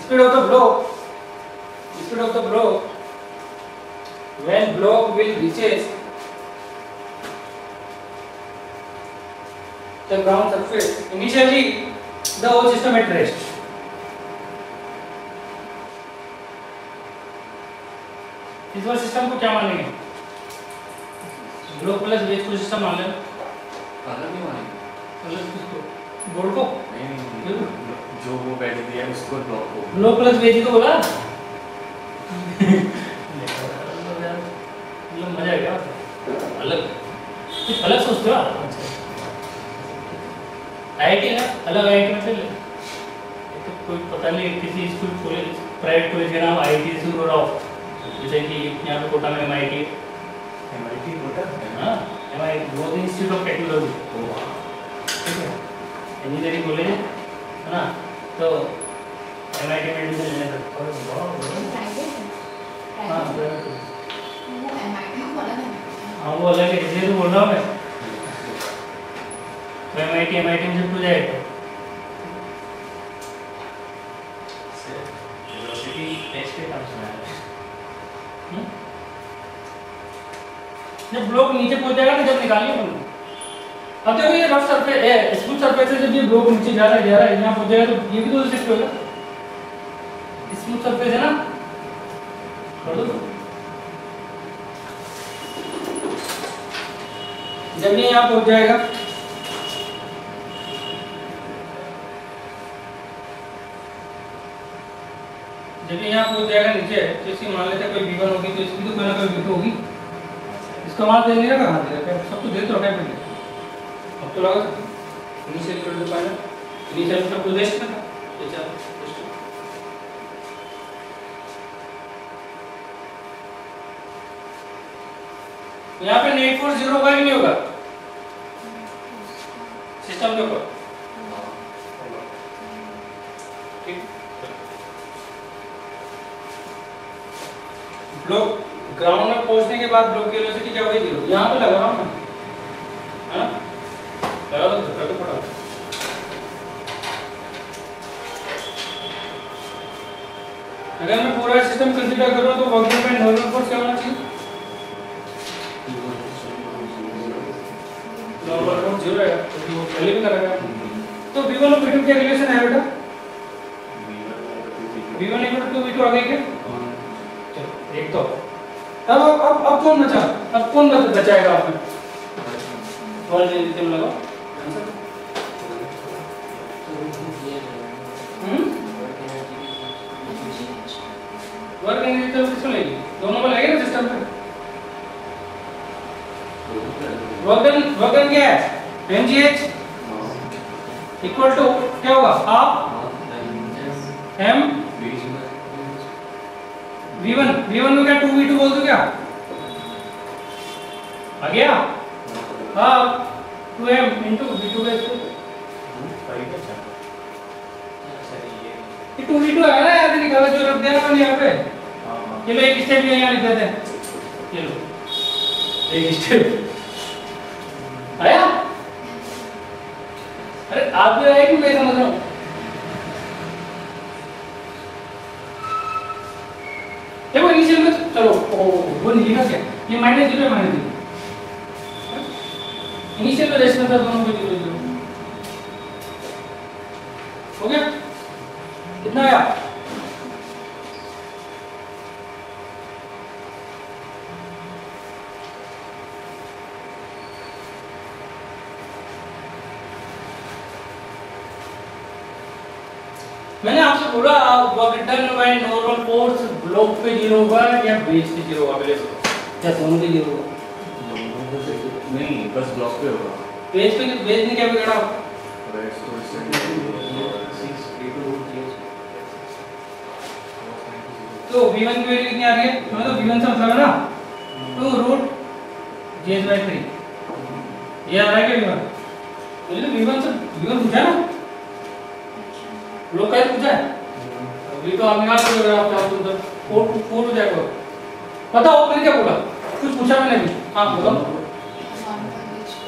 Speed of the block when block will reaches the ground surface. Initially, the whole system at rest. इस बार system को क्या मानेंगे? Block plus base को system मान लें। अलग नहीं मानेंगे। अलग किसको? बोर्ड को? नहीं, जो वो बैठ दिया उसको ब्लॉक को। ब्लॉक प्लस बेस ही तो बोला। ये मजा आएगा। अलग कुछ अलग सोचते हो आप? आईआईटी ना, अलग आईआईटी में चले। तो कोई पता नहीं किसी स्कूल कॉलेज प्राइवेट कॉलेज का नाम आईआईटी शुरू हो रहा हो, जैसे कि यहाँ पे कोटा में एमआईटी कोटा, हाँ एमआईटी बहुत इंस्टीट्यूट ऑफ टेक्नोलॉजी, ठीक है, इंजीनियरिंग कॉलेज है ना, तो एमआईटी में एडमिशन लेने का। हाँ वो अलग है, इसलिए तो बोल रहा हूँ मैं। तो एमआईटी में शिफ्ट हो जाएगा। वेलोसिटी टेस्ट के काम सुना है। जब ब्लॉक नीचे पहुंच जाएगा तो जब निकालिए अपन। अब देखो ये रफ सरफेस है, स्मूथ सरफेस है, जब ये ब्लॉक नीचे जा रहा है यहाँ पहुंच जाएगा तो ये भी तो शिफ्ट होगा। स्मूथ सरफेस है ना, कर दो। जब ये यहाँ पहुंच जाएगा नीचे, तो इसकी मान लेते हैं कोई V1 होगी तो इसकी तो कोई ना कोई V2 होगी। इसका मान दे नहीं रखा, हाँ दे रखा, सब तो दे तो रखा है पहले। अब तो लगा initial equal to final, initial सब कुछ रेस्ट था, ये चल यहाँ पे नेट फोर्स 0 होगा कि नहीं होगा सिस्टम के ऊपर? ठीक, ब्लॉक ग्राउंड में पहुंचने के बाद ब्लॉक की वेलोसिटी क्या होगी? 0। यहाँ पे लगा रहा हूँ मैं, है ना, लगा दो तो कर पड़ा। अगर मैं पूरा सिस्टम कंसीडर करूँ तो work done by normal force क्या होना चाहिए? नॉर्मल फोर्स 0 है, क्योंकि वो पहले भी करा गया। तो V1 और V2 क्या रिलेशन है बेटा? V1 इक्वल टू V2 आ गई क्या? चलो एक तो अब कौन बचा? अब कौन बचाएगा आपने? कौन से लगाओ वर्क एनर्जी तो किसको लगेगी? दोनों को लगेगा ना सिस्टम पे। वर्क डन क्या है? mgh इक्वल टू क्या होगा? हाफ m V1 को क्या 2V2 बोल दो क्या? आ गया? हाफ 2m into V2 का स्क्वायर। ये 2V2 है ना यार, निकाला जो रख दिया ना मैंने यहाँ पे। चलो एक स्टेप यहाँ लिख देते हैं। चलो एक स्टेप आया? अरे आप भी आए कि मैं समझ रहा हूँ? देखो इनिशियल में चलो वो नहीं लिखा क्या? ये -0 है, -0 इनिशियल में रेशनल था, दोनों को 0 हो गया। कितना आया? मैंने आपसे बोला work done by normal force block पे 0 होगा या बेस पे 0 होगा? पहले या दोनों पे 0 होगा? नहीं, बस ब्लॉक पे होगा। बेस ने क्या बिगाड़ा? तो V1 की वैल्यू कितनी आ रही है? तुम्हें तो V1 से मतलब है ना, 2√GH/3 ये आ रहा है क्या V1? मुझे V1 पूछा ना, लोग कैसे पूछा है? अभी तो आप निकाल सकते हो, आप चाहो तो 4 हो जाएगा। पता हो मैंने क्या बोला? कुछ पूछा मैंने भी? हाँ बताओ।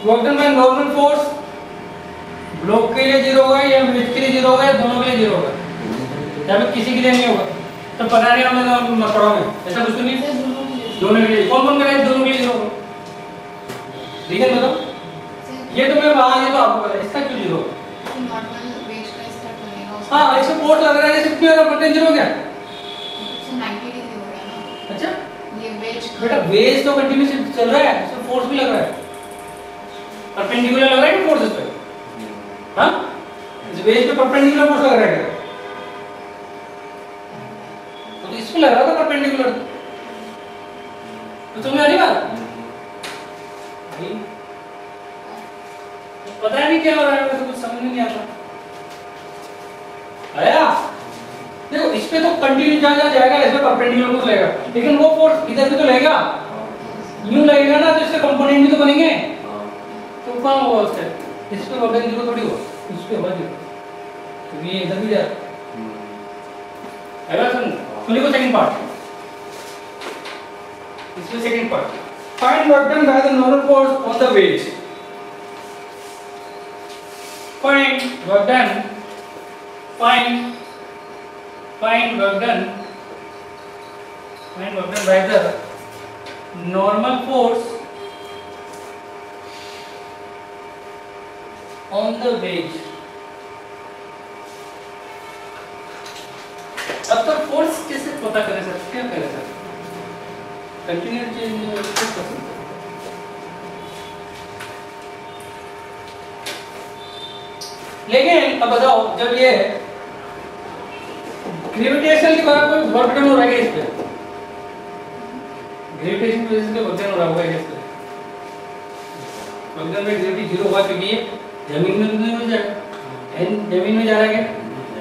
Work done by normal force block के लिए 0 होगा या वेट के लिए 0 होगा या दोनों के लिए 0 होगा, या फिर किसी के लिए नहीं होगा। तो पता नहीं हमने पढ़ोगे ऐसा कुछ नहीं, दोनों के लिए। कौन कौन करेगा दोनों के लिए 0 होगा? रीजन बताओ। ये तो मैं वहां ये तो आपको पता है, इसका क्यों 0 होगा? नॉर्मल वेज का स्टार्ट बनेगा उसका। हाँ इसमें फोर्स लग रहा है जैसे कितना बट 0 हो गया। 90 डिग्री हो रहा है ना अच्छा ये वेज बेटा, वेज तो कंटिन्यूस चल रहा है, इसमें फोर्स भी लग रहा है, परपेंडिकुलर लग रहा है कि फोर्स इस पे? हाँ इस वेज पे परपेंडिकुलर फोर्स लग रहा है क्या? तो इस पे लग रहा था परपेंडिकुलर, तो तुम्हें आ रही बात? नहीं। पता नहीं क्या हो रहा है, मुझे कुछ समझ नहीं आता। आया देखो, इस पे तो कंटिन्यू जाएगा, इस पे परपेंडिकुलर फोर्स लगेगा, लेकिन वो फोर्स इधर भी तो लगेगा, यूं लगेगा ना, तो इसके कंपोनेंट भी तो बनेंगे। तो कहाँ होगा उससे? इस पे वर्क डन 0 थोड़ी होगा, इस पे होगा 0, तो ये इधर भी जाएगा। है सुन को सेकंड पार्ट, इसमें second part, find work done by the normal force on the ways. Find work done. Find work done. Find work done by the normal force on the wage. अब तो फोर्स कैसे पता करें sir? क्या करें sir? Continue change पसंद। लेकिन अब बताओ, जब ये ग्रेविटेशन के द्वारा कोई वर्क डन हो रहा है इस पे, ग्रेविटेशन की वजह से वर्क डन हो रहा होगा इस पे, वर्क डन में ग्रेविटी 0 होगा क्योंकि ये जमीन में नहीं हो जाएगा, जमीन में जा रहा है क्या,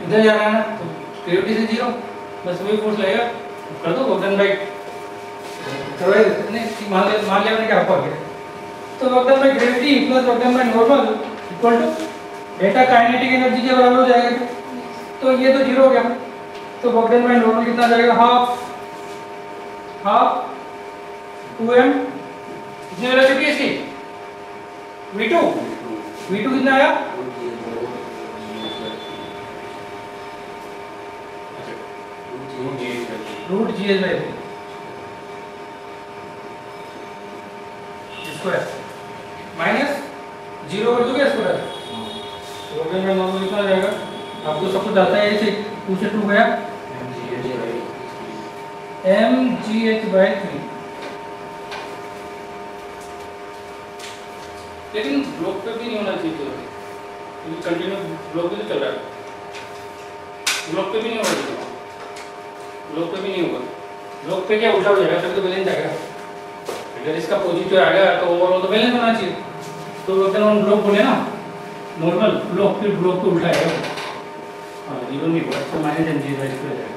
इधर जा रहा है ना, तो ग्रेविटी से 0, बस वही फोर्स लगेगा। कर दो वर्क डन बाय, करवाई नहीं, मान लिया मैंने क्या आपको गया, तो work done by gravity plus work done by normal equal to डेटा काइनेटिक एनर्जी के बराबर हो जाएगा। तो ये तो 0 हो गया, तो वर्क डन बाय नॉर्मल कितना जाएगा? हाफ 2m, कितनी वेलोसिटी है इसकी? v2 कितना आया? Root GH by 3 square minus 0 कर दोगे square, work done by normal कितना जाएगा? आपको सब कुछ आता है, ऐसे 2 से 2 गया, mgh/3। लेकिन ब्लॉक पे भी नहीं होना चाहिए, तो कंटिन्यू ब्लॉक पे तो चल रहा है, ब्लॉक पे भी नहीं होगा, ब्लॉक पे भी नहीं होगा, ब्लॉक पे क्या उल्टा हो जाएगा, तभी तो बैलेंस आएगा। अगर इसका पॉजिटिव आ गया तो ओवरऑल तो बैलेंस होना चाहिए, तो अगर हम ब्लॉक बोले ना नॉर्मल ब्लॉक, फिर ब्लॉक को उल्टा आएगा, हाँ 0 नहीं होगा, तो माइनस mgh/3 हो जाएगा,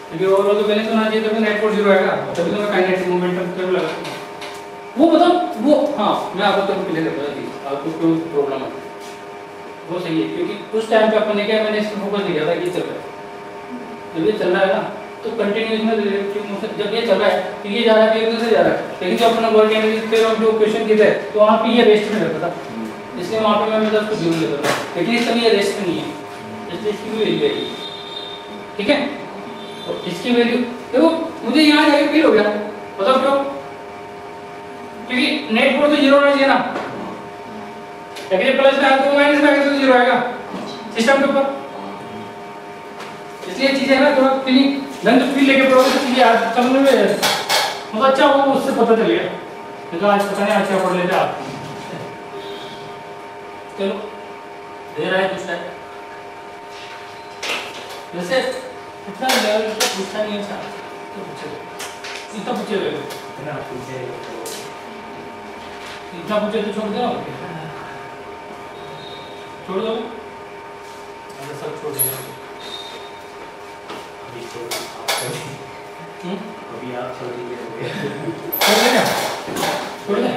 क्योंकि ओवरऑल तो बैलेंस होना चाहिए, तभी नेट फोर्स 0 आएगा, तभी तो मैं काइनेटिक मोमेंटम कर्व लगा वो बताओ वो। हाँ मैं आपको तो क्लियर कर दूंगा, आपको कोई प्रॉब्लम है वो सही है, क्योंकि उस टाइम पे अपन ने क्या, मैंने इस पर फोकस नहीं किया था कि चल रहा है, जब ये चल रहा है ना तो कंटिन्यूस में रिलेटिव मोशन, जब ये चल रहा है तो ये जा रहा है, ये से जा रहा है, लेकिन जो अपना वर्क एनर्जी पे हम जो क्वेश्चन किए थे तो वहाँ पे ये रेस्ट में रहता था, इसलिए वहाँ पे मैं मतलब उसको 0 लेता था, लेकिन इस समय ये रेस्ट में नहीं है, इसलिए इसकी भी वैल्यू आएगी। ठीक है, तो इसकी वैल्यू देखो, मुझे यहाँ जाके फील हो गया, बताओ क्यों? क्योंकि नेट फोर्स तो 0 होना चाहिए ना, अगर प्लस में आता तो माइनस में आएगा तो 0 आएगा सिस्टम के ऊपर, इसलिए चीजें ना थोड़ा फीलिंग ढंग से फील लेके पढ़ोगे तो चीजें आज समझ में मतलब अच्छा हो, उससे पता चल गया, तो आज पता नहीं आज क्या पढ़ लेते आप। चलो दे रहा है कुछ टाइम, वैसे इतना लेवल तो पूछता नहीं है सर, तो पूछे इतना पूछे इतना पूछे तो छोड़ दो, छोड़ दो, अगर सब छोड़ देंगे अभी आप छोड़ दीजिए, छोड़ देना, छोड़ दो,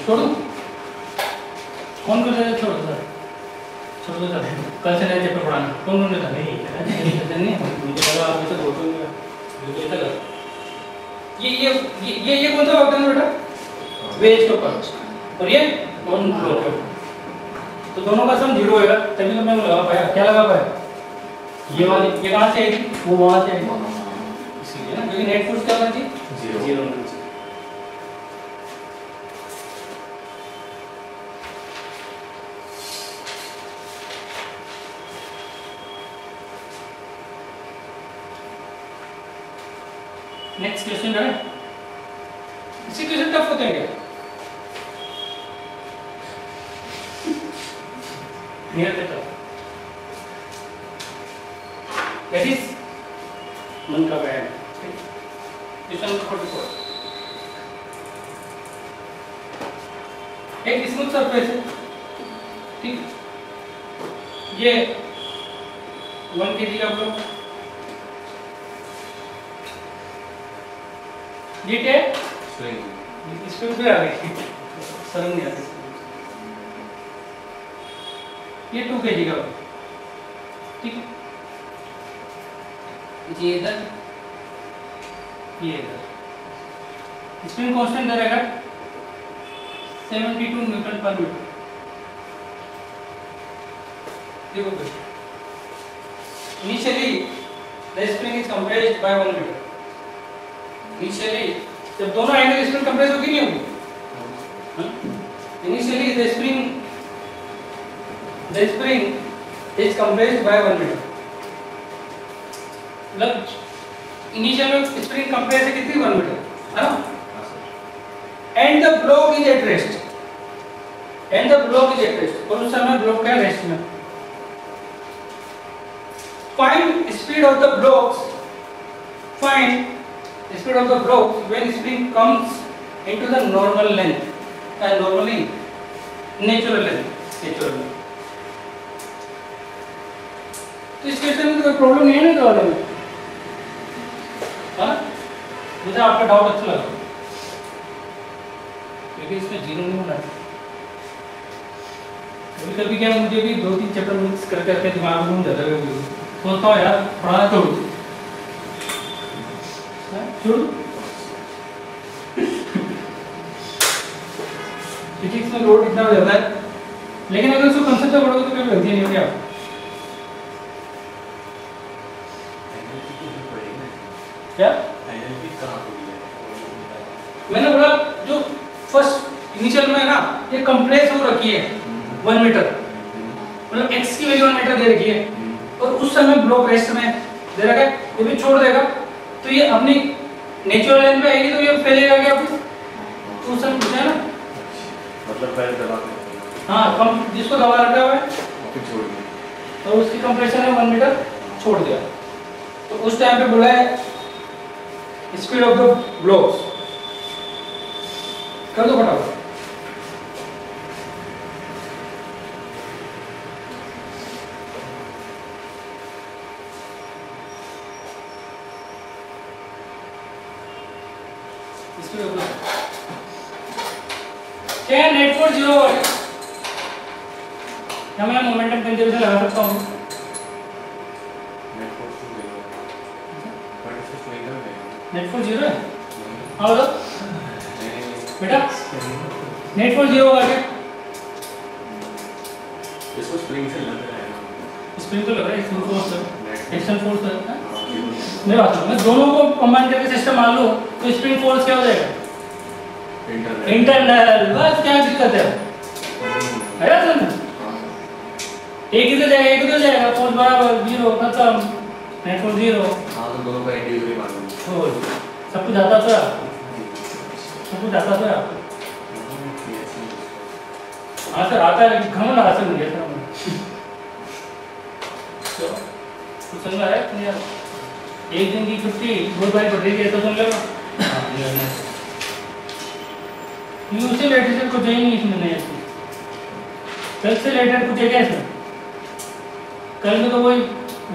छोड़ दो, कौन कर रहा है? छोड़ दो सर, छोड़ दो सर, कल से नया चैप्टर पढ़ाना, कौन देता? नहीं मुझे पता आप ऐसा बोलते हो, ये कौन सा वर्क डन बेटा? वेज के ऊपर, और ये ऑन फ्लो के ऊपर। तो दोनों का सम 0 होगा, तभी तो मैं वो लगा पाया। क्या लगा पाया? ये वाली, ये कहाँ से आएगी? वो वहाँ से आएगी, इसीलिए ना, क्योंकि नेट फोर्स क्या होना चाहिए? 0 होना चाहिए। नेक्स्ट क्वेश्चन है, इसी क्वेश्चन टफ होते हैं क्या? Near the tough, that is मन का बैग। क्वेश्चन नंबर 44, एक स्मूथ सरफेस है, ठीक, ये 1 kg का ब्लॉक, ये क्या है? स्प्रिंग पे आ गई, शर्म नहीं आती। ये 2 kg का, ठीक है, ये इधर, ये इधर। स्प्रिंग कांस्टेंट दे रहेगा 72 न्यूटन पर मीटर। देखो फिर, initially the spring is compressed bye 1 metre. Initially जब दोनों एंगल स्प्रिंग कंप्रेस होगी नहीं होगी, initially the spring is compressed bye 1 metre. मतलब इनिशियल में स्प्रिंग कंप्रेस है कितनी? 1 मीटर, है ना? And the block is at rest, and the block is at rest, और उस समय ब्लॉक का रेस्ट में। Find speed of the blocks, find speed of the blocks when spring comes into the normal length, normally natural length, natural length। तो इस question में तो कोई प्रॉब्लम नहीं है ना वाले में, हाँ? मुझे आपका डाउट अच्छा लगा, क्योंकि इसमें 0 नहीं होना है। कभी कभी क्या, मुझे भी 2-3 चैप्टर मिक्स कर करके दिमाग में घूम जाता है, सोचता हूँ यार पढ़ाना छोड़ दूँ, फिजिक्स में लोड इतना हो जाता है, लेकिन अगर उसको कंसेप्ट में पढ़ोगे तो कोई गलती नहीं होगी। आप क्या मैंने बोला, जो फर्स्ट इनिशियल में है ना, ये कंप्रेस हो रखी है 1 मीटर, मतलब x की वैल्यू 1 मीटर दे रखी है, और उस समय ब्लॉक रेस्ट में दे रखा है, ये भी छोड़ देगा तो ये अपनी नेचुरल लेंथ पे आएगी, तो ये फैलेगा क्या फिर? तो उस समय पूछा है ना, मतलब पहले दबा, हाँ, कम जिसको दबा रखा हुआ है फिर छोड़ दिया, तो उसकी कंप्रेशन है 1 मीटर, छोड़ दिया। तो उस टाइम पे बोला है स्पीड ऑफ द ब्लॉक्स, कर दो फटाफट। क्या नेट फोर्स 0 हो गया, क्या मैं मोमेंटम कंजर्वेशन लगा सकता हूँ? नेट फोर्स 0 है, हाँ बोलो बेटा, नेट फोर्स 0 होगा क्या? इसको स्प्रिंग से लग रहा है, स्प्रिंग तो लग रहा है, स्प्रिंग फोर्स है, एक्शन फोर्स है। मैं बात करूँ, मैं दोनों को कंबाइन करके सिस्टम मान लो तो स्प्रिंग फोर्स क्या हो जाएगा? इंटरनल। बस क्या दिक्कत है ना समझ, एक ही तो जाएगा, एक ही तो जाएगा, फोर्स बराबर 0, खत्म, नेट फोर्स 0। हाँ, तो दोनों का इंडिविजुअली मान लो, सब कुछ आता था, सब कुछ आता था। हाँ सर आता है, लेकिन घमंड हासिल नहीं है सर। तो समझ आया नहीं यार, एक दिन की छुट्टी 2 बार पड़ रही है तो समझ लो यूसी लेटर कुछ है ही नहीं इसमें, नहीं कल से लेटर कुछ है क्या इसमें? कल में तो वही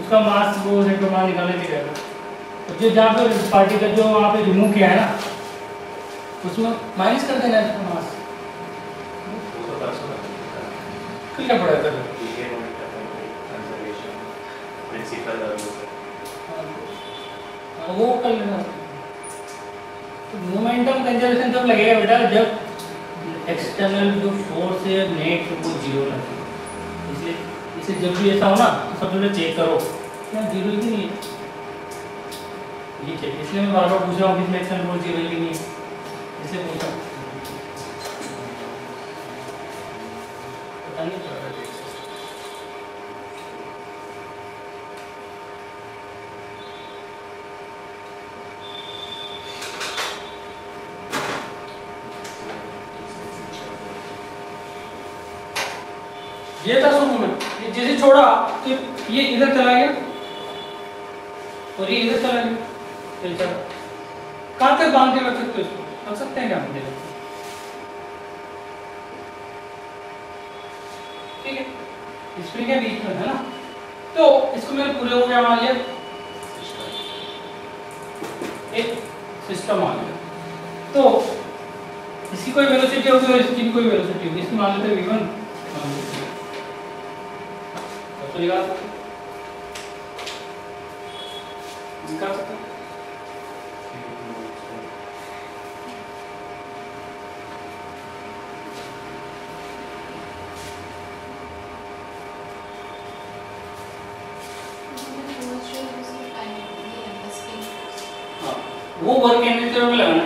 उसका मास वो रेट्रोमान निकालने के लिए, तो जो जहाँ पे पार्टी का जो वहाँ पे रिमूव किया है ना, उसमें माइनस कर देना है मास। कल क्या पढ़ा था? वो कर लेना। तो मोमेंटम कंजर्वेशन जब लगेगा बेटा, जब एक्सटर्नल जो फोर्स है नेट वो जीरो लगेगा, इसलिए इसे जब भी ऐसा हो ना तो सबसे पहले चेक करो क्या जीरो ही नहीं है, ये चेक, इसलिए मैं बार बार पूछ रहा हूँ कि इसमें एक्सटर्नल फोर्स जीरो ही नहीं है, इसलिए पूछा पता नहीं चल रहा है। ये था शुरू में, जैसे छोड़ा तो ये इधर चला गया और ये इधर चला गया, चल चला कहाँ तक बांध के रख सकते हो इसको, रख सकते हैं क्या हम देखो, ठीक है, स्प्रिंग के बीच में है ना, तो इसको मैंने पूरे को क्या मान लिया, एक सिस्टम मान लिया, तो इसकी कोई वेलोसिटी होगी और इसकी कोई वेलोसिटी होगी, इसकी मान लेते हैं v1 मान लेते हैं, तो निकाल सकते हैं वो वर्क एनर्जी में लगाना,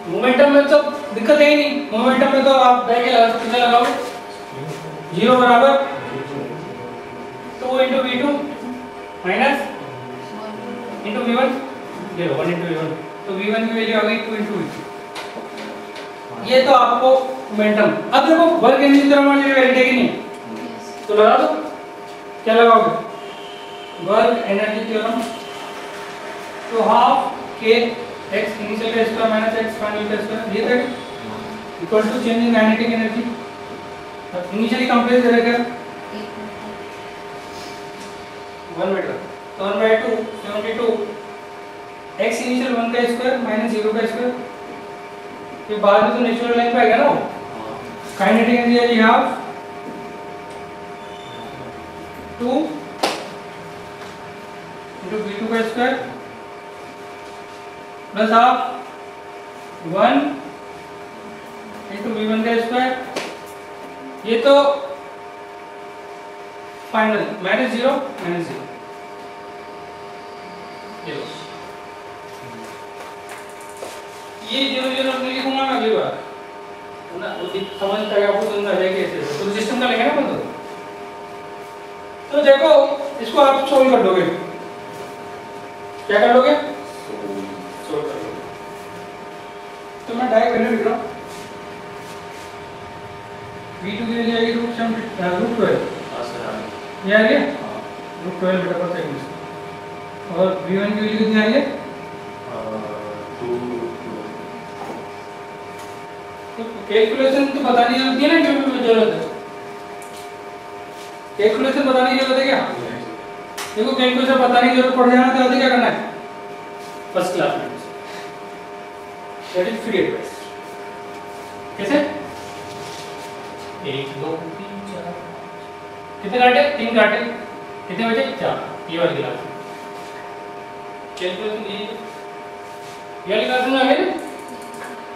मोमेंटम में तो दिक्कत है ही नहीं, मोमेंटम में तो आप बैग लगा सकते, कितना लगाओगे 0 बराबर 2 into v2 minus into v1 0 1 into v1, तो v1 की वैल्यू आ गई 2 into v2, ये तो आपको मोमेंटम। अब देखो वर्क एनर्जी की तरह मान लीजिए वैलिड है कि नहीं, तो लगा दो, क्या लगाओगे, वर्क एनर्जी थ्योरम, तो हाफ k x इनिशियल का स्क्वायर माइनस x फाइनल का स्क्वायर, ये तक equal to change in kinetic energy, अब इनिशियली कंप्रेस करेगा 1 मीटर, तो 1/2 72 x इनिशियल 1 का स्क्वायर माइनस 0 का स्क्वायर, ये बाद में तो नेचुरल लाइन पे आएगा ना, काइनेटिक एनर्जी है हाफ 2 into v2 का square plus half 1 into v1 का स्क्वायर, ये तो फाइनल माइनस 0 माइनस 0, ये 0 0 अपने लिखूंगा मैं अगली बार ना, वो समझ तक आपको समझ आ जाएगी ऐसे, तो सिस्टम का लेंगे ना अपन तो देखो इसको आप सोल्व कर दोगे, क्या कर लोगे, सोल्व कर लोगे, तो मैं डायरेक्ट वैल्यू लिख रहा हूँ, v2 की वैल्यू आएगी √12, ये आ गया √12 मीटर पर सेकंड, और v1 की वैल्यू कितनी आ रही है 2, तो कैलकुलेशन तो बतानी होती है ना, क्यों जरूरत है, कैलकुलेशन बताने की जरूरत है क्या, देखो कैलकुलेशन बताने की जरूरत पड़ जाना तो क्या करना है, फर्स्ट क्लास में, दैट इज फ्री एडवाइस, कैसे 1 2 3 4 कितने काटे, 3 काटे, कितने बचे 4, ये वाली क्लास कैलकुलेशन ये वाली क्लास में आ गए,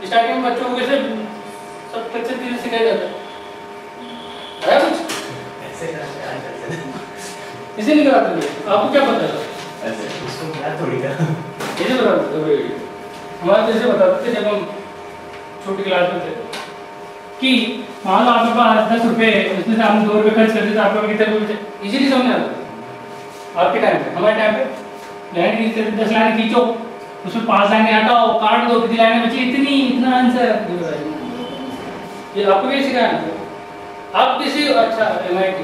स्टार्टिंग में बच्चों को कैसे सब कैसे चीजें सिखाया जाता है कुछ इसे नहीं कराते थे, आपको क्या पता है ऐसे उसको क्या थोड़ी का कैसे बताते थे, हमारे जैसे बताते थे जब हम छोटी क्लास में थे कि मान लो आपके पास 10 रुपए, उसमें से हम 2 रुपए खर्च करते थे, आपको कितने रुपए इजीली समझ आता था आपके टाइम पे, हमारे टाइम पे लाइन खींचते थे, 10 लाइन खींचो, उसमें 5 लाइनें हटाओ, काट दो, कितनी लाइनें बची, इतनी, इतना आंसर, ये आपको भी सिखाया ना, आप किसी अच्छा MIT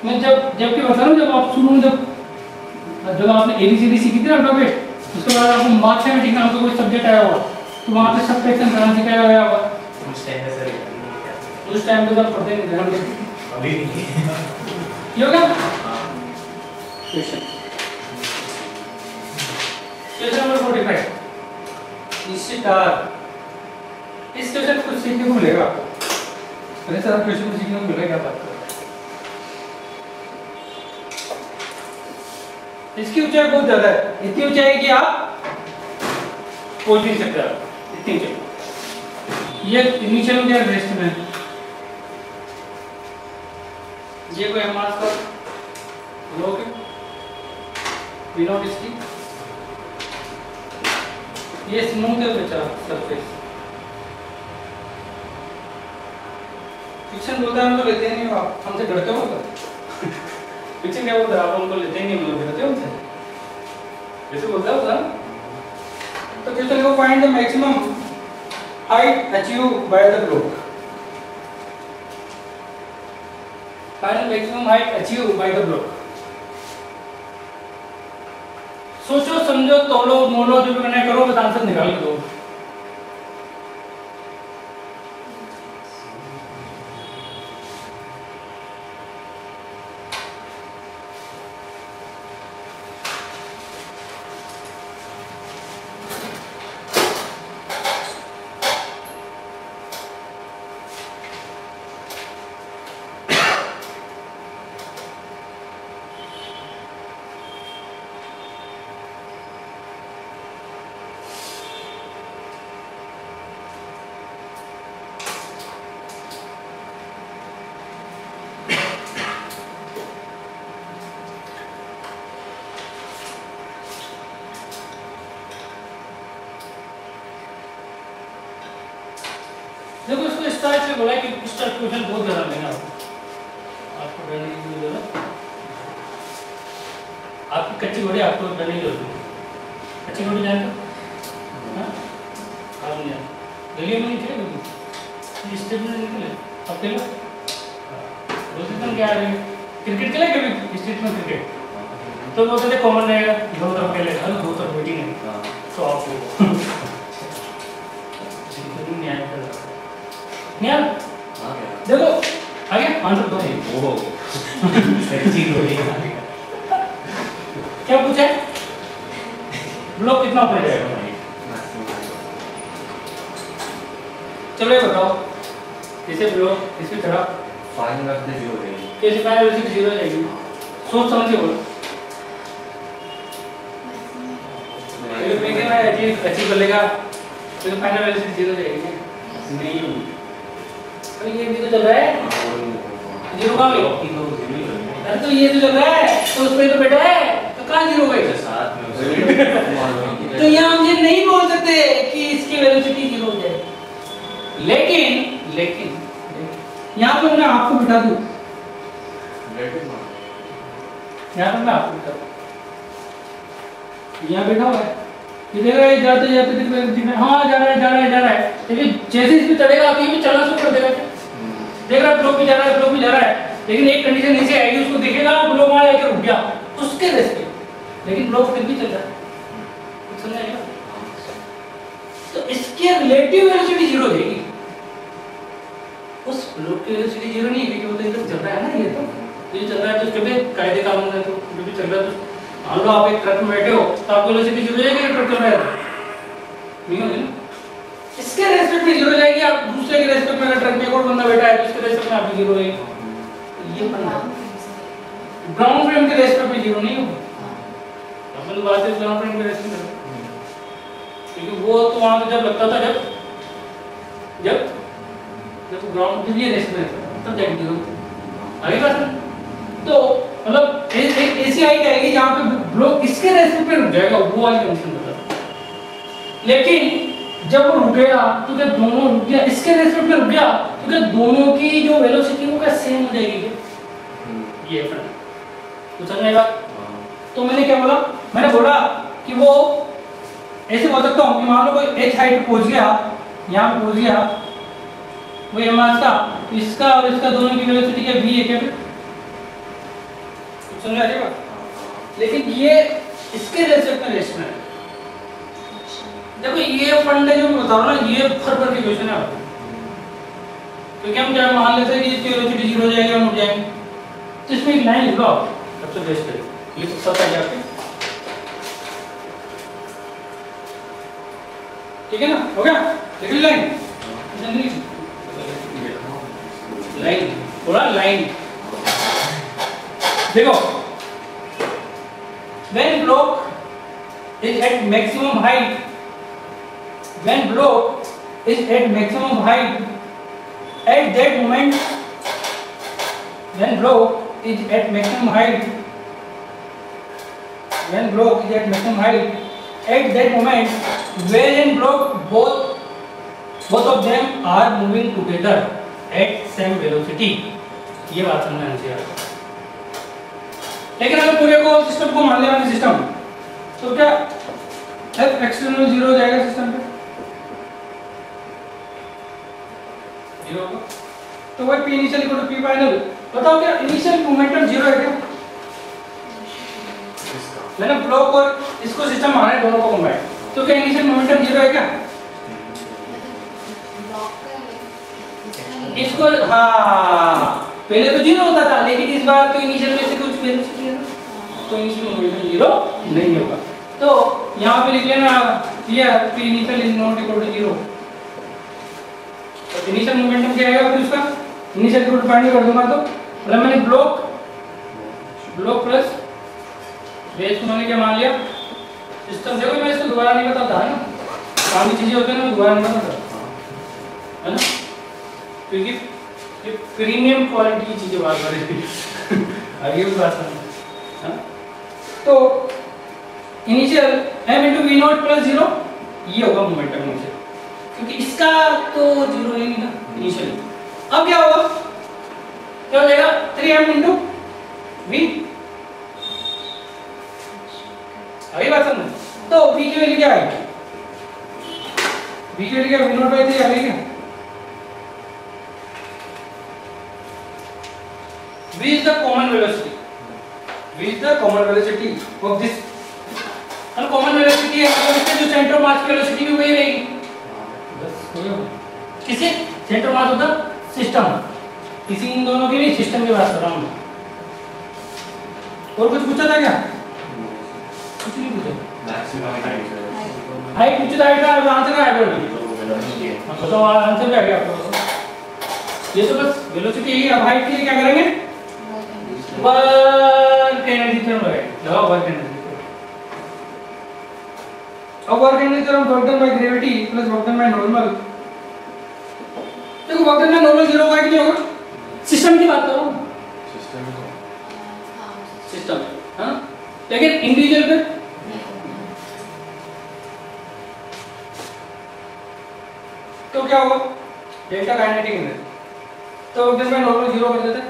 मैं जबकि बता रहा हूँ, जब आप शुरू में जब आपने ABCD सीखी थी ना अल्फाबेट, उसके बाद आपको मैथमेटिक्स नाम का कोई सब्जेक्ट आया होगा, तो वहाँ पे सब्ट्रैक्शन करना सिखाया गया होगा, उस टाइम पे तो पढ़ते नहीं थे हम, अभी नहीं ये हो गया क्वेश्चन, क्वेश्चन नंबर 45, इसी तार, इस क्वेश्चन कुछ सीखने को मिलेगा आपको, अरे सर क्वेश्चन को सीखने को मिलेगा, क्या बात कर, इसकी ऊंचाई बहुत ज्यादा है, इतनी ऊंचाई कि आप पहुंच नहीं सकते आप, इतनी चाहिए। ये इनिशियल में क्या रेस्ट में, ये कोई हमारे का ब्लॉक है विदाउट इसकी, ये स्मूथ है बेचारा सरफेस। फिक्शन बोलता है हम तो लेते नहीं हो, आप हमसे डरते हो तो फिक्शन क्या बोलता है, आप हमको लेते नहीं, हम लोग डरते हो हमसे, जैसे बोलता है होता। तो क्वेश्चन को find the maximum height achieve by the block, find the maximum height achieve by the block. सोचो समझो तोलो मोलो जो भी करना है करो, बस आंसर निकाल के दो। देखो इसको स्टार्ट से बोला कि स्टार्ट क्वेश्चन बहुत ज्यादा लेना आपको डरने की जरूरत, आपकी कच्ची घोड़ी आपको डरने की जरूरत है। कच्ची घोड़ी जानते हो? हाँ नहीं गली में नहीं खेले, स्टेट में निकले अब खेलो। रोज क्या है, क्रिकेट खेले कभी स्टेट में क्रिकेट, तो वो कहते कॉमन रहेगा, दो तरफ खेले, हर दो तरफ बैटिंग है तो आपको नियाल देखो आगे आंसर दो। वो सच्ची घोड़ी क्या पूछा है, ब्लॉक कितना ऊपर जाएगा? चलो ये बताओ, जैसे ब्लॉक इसकी तरफ फाइनल रख दे 0 रहेगी, कैसे फाइनल वैसे 0 हो जाएगी, सोच समझ के बोलो। ये मैं क्या है अजीब अजीब बोलेगा तो फाइनल वैसे 0 हो जाएगी नहीं होगी। तो ये भी तो चल रहा है 0 कहाँ गई, अरे तो ये तो चल रहा है तो उस पे तो बैठा है तो कहाँ 0 गई साथ में तो यहाँ हम ये नहीं बोल सकते कि इसकी वेलोसिटी 0 हो जाए, लेकिन यहाँ पर मैं आपको बिठा दूं, यहाँ पर मैं आपको बिठा दूं, यहाँ बैठा हुआ है, ये देख रहा है जाते जाते दिख रहा है, हाँ जा रहा है, लेकिन जैसे इस पे चढ़ेगा आप ये भी चलना शुरू कर देगा, देख रहा है फ्लो भी जा रहा है, लेकिन एक कंडीशन नीचे आएगी, उसको दिखेगा फ्लो वहां आके रुक गया उसके रेस पे, लेकिन फ्लो फिर भी चल रहा है, समझ आएगा? तो इसके रिलेटिव वेलोसिटी 0 हो जाएगी, उस फ्लो की वेलोसिटी 0 नहीं है क्योंकि वो तो इधर चल रहा है ना, ये चल रहा है तो उसके भी कायदे कानून है, तो जो भी चल रहा है तो मान लो आप एक ट्रक में बैठे हो तो आपको वेलोसिटी 0 हो जाएगी, ट्रक चल रहा है नहीं होगी ना, इसके रेस्पेक्ट में 0 हो जाएगी, आप दूसरे के रेस्पेक्ट में अगर ट्रक में एक और बंदा बैठा है तो उसके रेस्पेक्ट में आपकी 0 हो जाएगी, ये ग्राउंड फ्रेम के रेस्पेक्ट में 0 नहीं होगा, अपन बात है ग्राउंड फ्रेम के रेस्पेक्ट में, क्योंकि वो तो वहां पे जब लगता था जब ग्राउंड के लिए रेस्पेक्ट तब जाएगी 0 आगे बात। तो मतलब ऐसी हाइट आएगी जहां पे ब्लॉक इसके रेस्पेक्ट पे रुक जाएगा, वो वाली कंडीशन बता, लेकिन जब वो रुकेगा तो क्या दोनों रुक गया इसके रेस्पेक्ट पे रुक गया तो क्या दोनों की जो वेलोसिटी वो क्या सेम हो जाएगी क्या? ये फ्रेंड तो समझ आएगा। तो मैंने क्या बोला, मैंने बोला कि वो ऐसे बोल सकता हूँ कि मान लो कोई एच हाइट पे पहुंच गया, यहाँ पे पहुंच गया वो एम का, इसका और इसका दोनों की वेलोसिटी क्या v है क्या, समझ आ जाएगा, लेकिन ये इसके रेस्पेक्ट में रेस्ट में है। देखो ये फंड है जो मैं बता रहा हूँ ना, ये फर के क्वेश्चन है आपको, क्योंकि हम क्या मान लेते हैं कि इसकी वेलोसिटी 0 हो जाएगी हम उठ जाएंगे, तो इसमें एक लाइन लिखो आप सबसे बेस्ट है, ये तो सब आ जाके ठीक है ना, हो गया लिख ली लाइन थोड़ा लाइन देखो, when block is at maximum height when block is at maximum height, at that moment, when block is at maximum height, when block is at maximum height, at that moment, wherein block both of them are moving together at same velocity. ये बात समझना चाहिए। लेकिन अगर पूरे को system को मान लिया सिस्टम, तो क्या F एक्सटर्नल 0 हो जाएगा सिस्टम पे? 0 होगा। तो वह P initial equal to P final. बताओ क्या इनिशियल मोमेंटम 0 है क्या? मैंने ब्लॉक और इसको सिस्टम माना है दोनों को कंबाइन, तो क्या इनिशियल मोमेंटम 0 है क्या? इसको हाँ पहले तो 0 होता था, लेकिन इस बार तो इनिशियल में से कुछ वेलोसिटी है ना, तो इनिशियल मोमेंटम 0 नहीं होगा। तो यहाँ पे लिख लेना here P initial is not equal to 0। तो इनिशियल मोमेंटम क्या आएगा फिर उसका? इनिशियल इक्वल टू फाइंड कर दूंगा तो मतलब मैंने ब्लॉक प्लस बेस को मैंने क्या मान लिया सिस्टम। देखो मैं इसको दोबारा नहीं बताता है ना, काफी चीजें होती है ना दोबारा नहीं बताता है ना, क्योंकि ये प्रीमियम क्वालिटी की चीजें बात करें आगे भी बात करना है। तो initial m into v naught plus 0 ये होगा मोमेंटम इनिशियल, क्योंकि इसका तो 0 है नहीं ना इनिशियल। अब क्या होगा? क्या हो जाएगा? 3m into v। अभी बात समझ। तो v की वैल्यू क्या आएगी? v की वैल्यू क्या v naught by 3 आ गई क्या? v is the common velocity. v is the common velocity of this, और common velocity है मतलब इसके जो सेंटर मास की वेलोसिटी भी वही रहेगी। बस किसी सेंटर मास होता सिस्टम, किसी इन दोनों की नहीं, सिस्टम की बात कर रहा हूँ। और कुछ पूछा था क्या? कुछ नहीं पूछा। हाइट पूछा था, हाइट का आंसर क्या है? बताओ आंसर क्या है आपको? ये तो बस वेलोसिटी ही। अब हाइट के लिए क्या करेंगे? वर्क एनर्जी थ्योरम लगाओ, वर्क एनर्जी। अब work energy theorem work done by gravity plus work done by normal. देखो वर्क डन बाय नॉर्मल 0 होगा कि नहीं होगा? सिस्टम की बात कर रहा हूं, सिस्टम हां, लेकिन इंडिविजुअल पे तो क्या होगा? Delta kinetic energy. तो वर्क डन बाय नॉर्मल 0 कर देते हैं,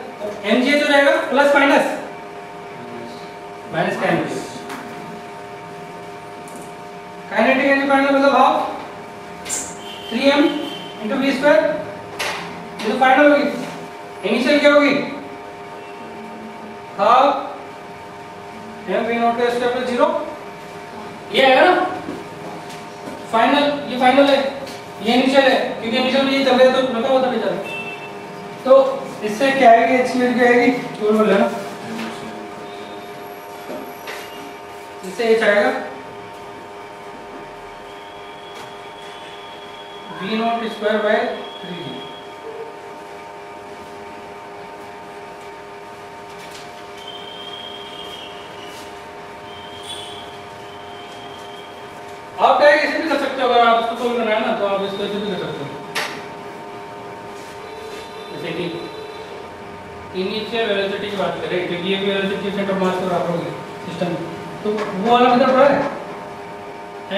mgh हो जाएगा plus minus minus kinetic. Kinetic energy final मतलब half 3m into v square. ये तो फाइनल होगी। इनिशियल क्या होगी? हाफ m v naught का स्क्वायर प्लस 0। ये आएगा ना फाइनल। ये फाइनल है, ये इनिशियल है, क्योंकि इनिशियल में ये चल रहा है तो लगा होता बेचारा। तो इससे क्या आएगी? h की वैल्यू क्या आएगी? टोटल बोल लेना, इससे h आएगा v naught square by 3g। आप क्या ऐसे भी कर सकते हो, अगर आप इसको सोल्व करना है ना तो आप इसको ऐसे भी कर सकते हो। जैसे कि इनिशियल वेलोसिटी की बात करें, क्योंकि ये वेलोसिटी सेंटर ऑफ मास बराबर होगी सिस्टम, तो वो वाला मेथड पढ़ा है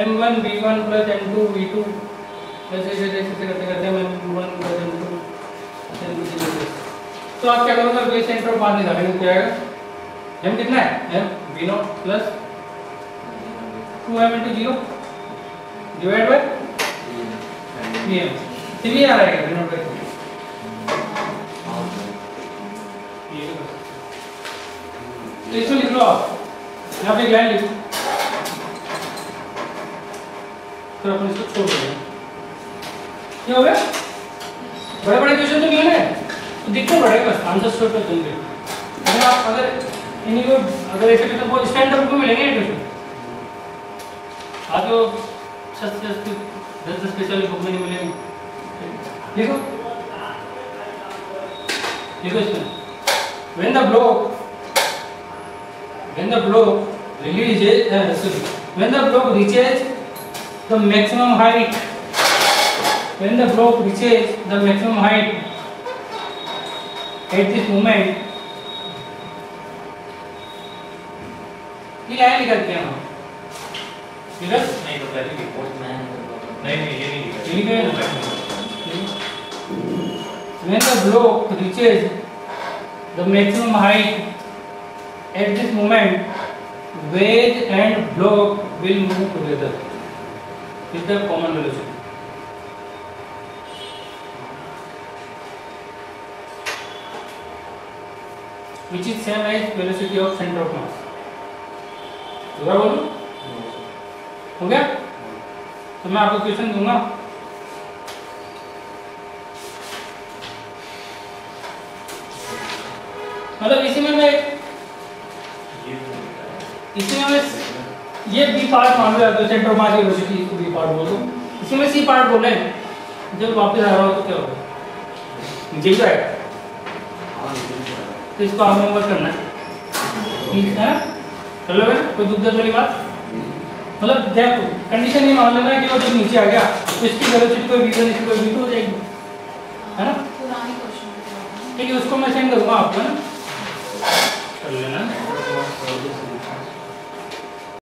m1 v1 plus m2 v2 ऐसे करते करते m1 plus m2 तो आप क्या करोगे? बेस सेंटर ऑफ मास निकालेंगे, क्या आएगा? m कितना है? m v0 plus 2m into 0 divide by vm। 3 आ रहा है v0 by 3। तो इसमें लिख लो आप, यहाँ पे लाइन लिखो, फिर अपन इसको छोड़ देंगे। क्या हो गया? बड़े बड़े क्वेश्चन तो क्लियर है, तो दिक्कत बढ़ेगा, बस आंसर शॉर्ट कर देंगे। अगर आप इन्हीं को अगर ऐसे तो वो स्टैंडर्ड को मिलेंगे क्वेश्चन, आप जो 10 स्पेशल बुक में नहीं मिलेंगे। देखो देखो इसमें when the block reaches the maximum height when the block reaches the maximum height at this moment, ये लाइन निकल के हम निकल नहीं तो पहले रिपोर्ट में नहीं ये नहीं लिखा ठीक है when the block reaches the maximum height at this moment, wedge and block will move together with the common velocity. Which is same as velocity of center of mass. दोबारा बोलो, हो गया? तो मैं आपको क्वेश्चन दूंगा. मतलब इसी में मैं ये बी पार्ट मान लो, सेंटर ऑफ मास की वेलोसिटी इसको बी पार्ट बोल दो. इसी में सी पार्ट बोले, जब वापस आ रहा हो तो क्या होगा? नीचे ही जाएगा. तो इसको आप नंबर करना है, ठीक है? चलो भाई, कोई दुविधा वाली बात? मतलब देखो कंडीशन ये मान लेना कि वो जब नीचे आ गया तो इसकी वेलोसिटी कोई v1 इसकी कोई v2 हो जाएगी, है ना? पुरानी क्वेश्चन ठीक है, उसको मैं सेंड करूँगा आपको, है ना? कर लेना.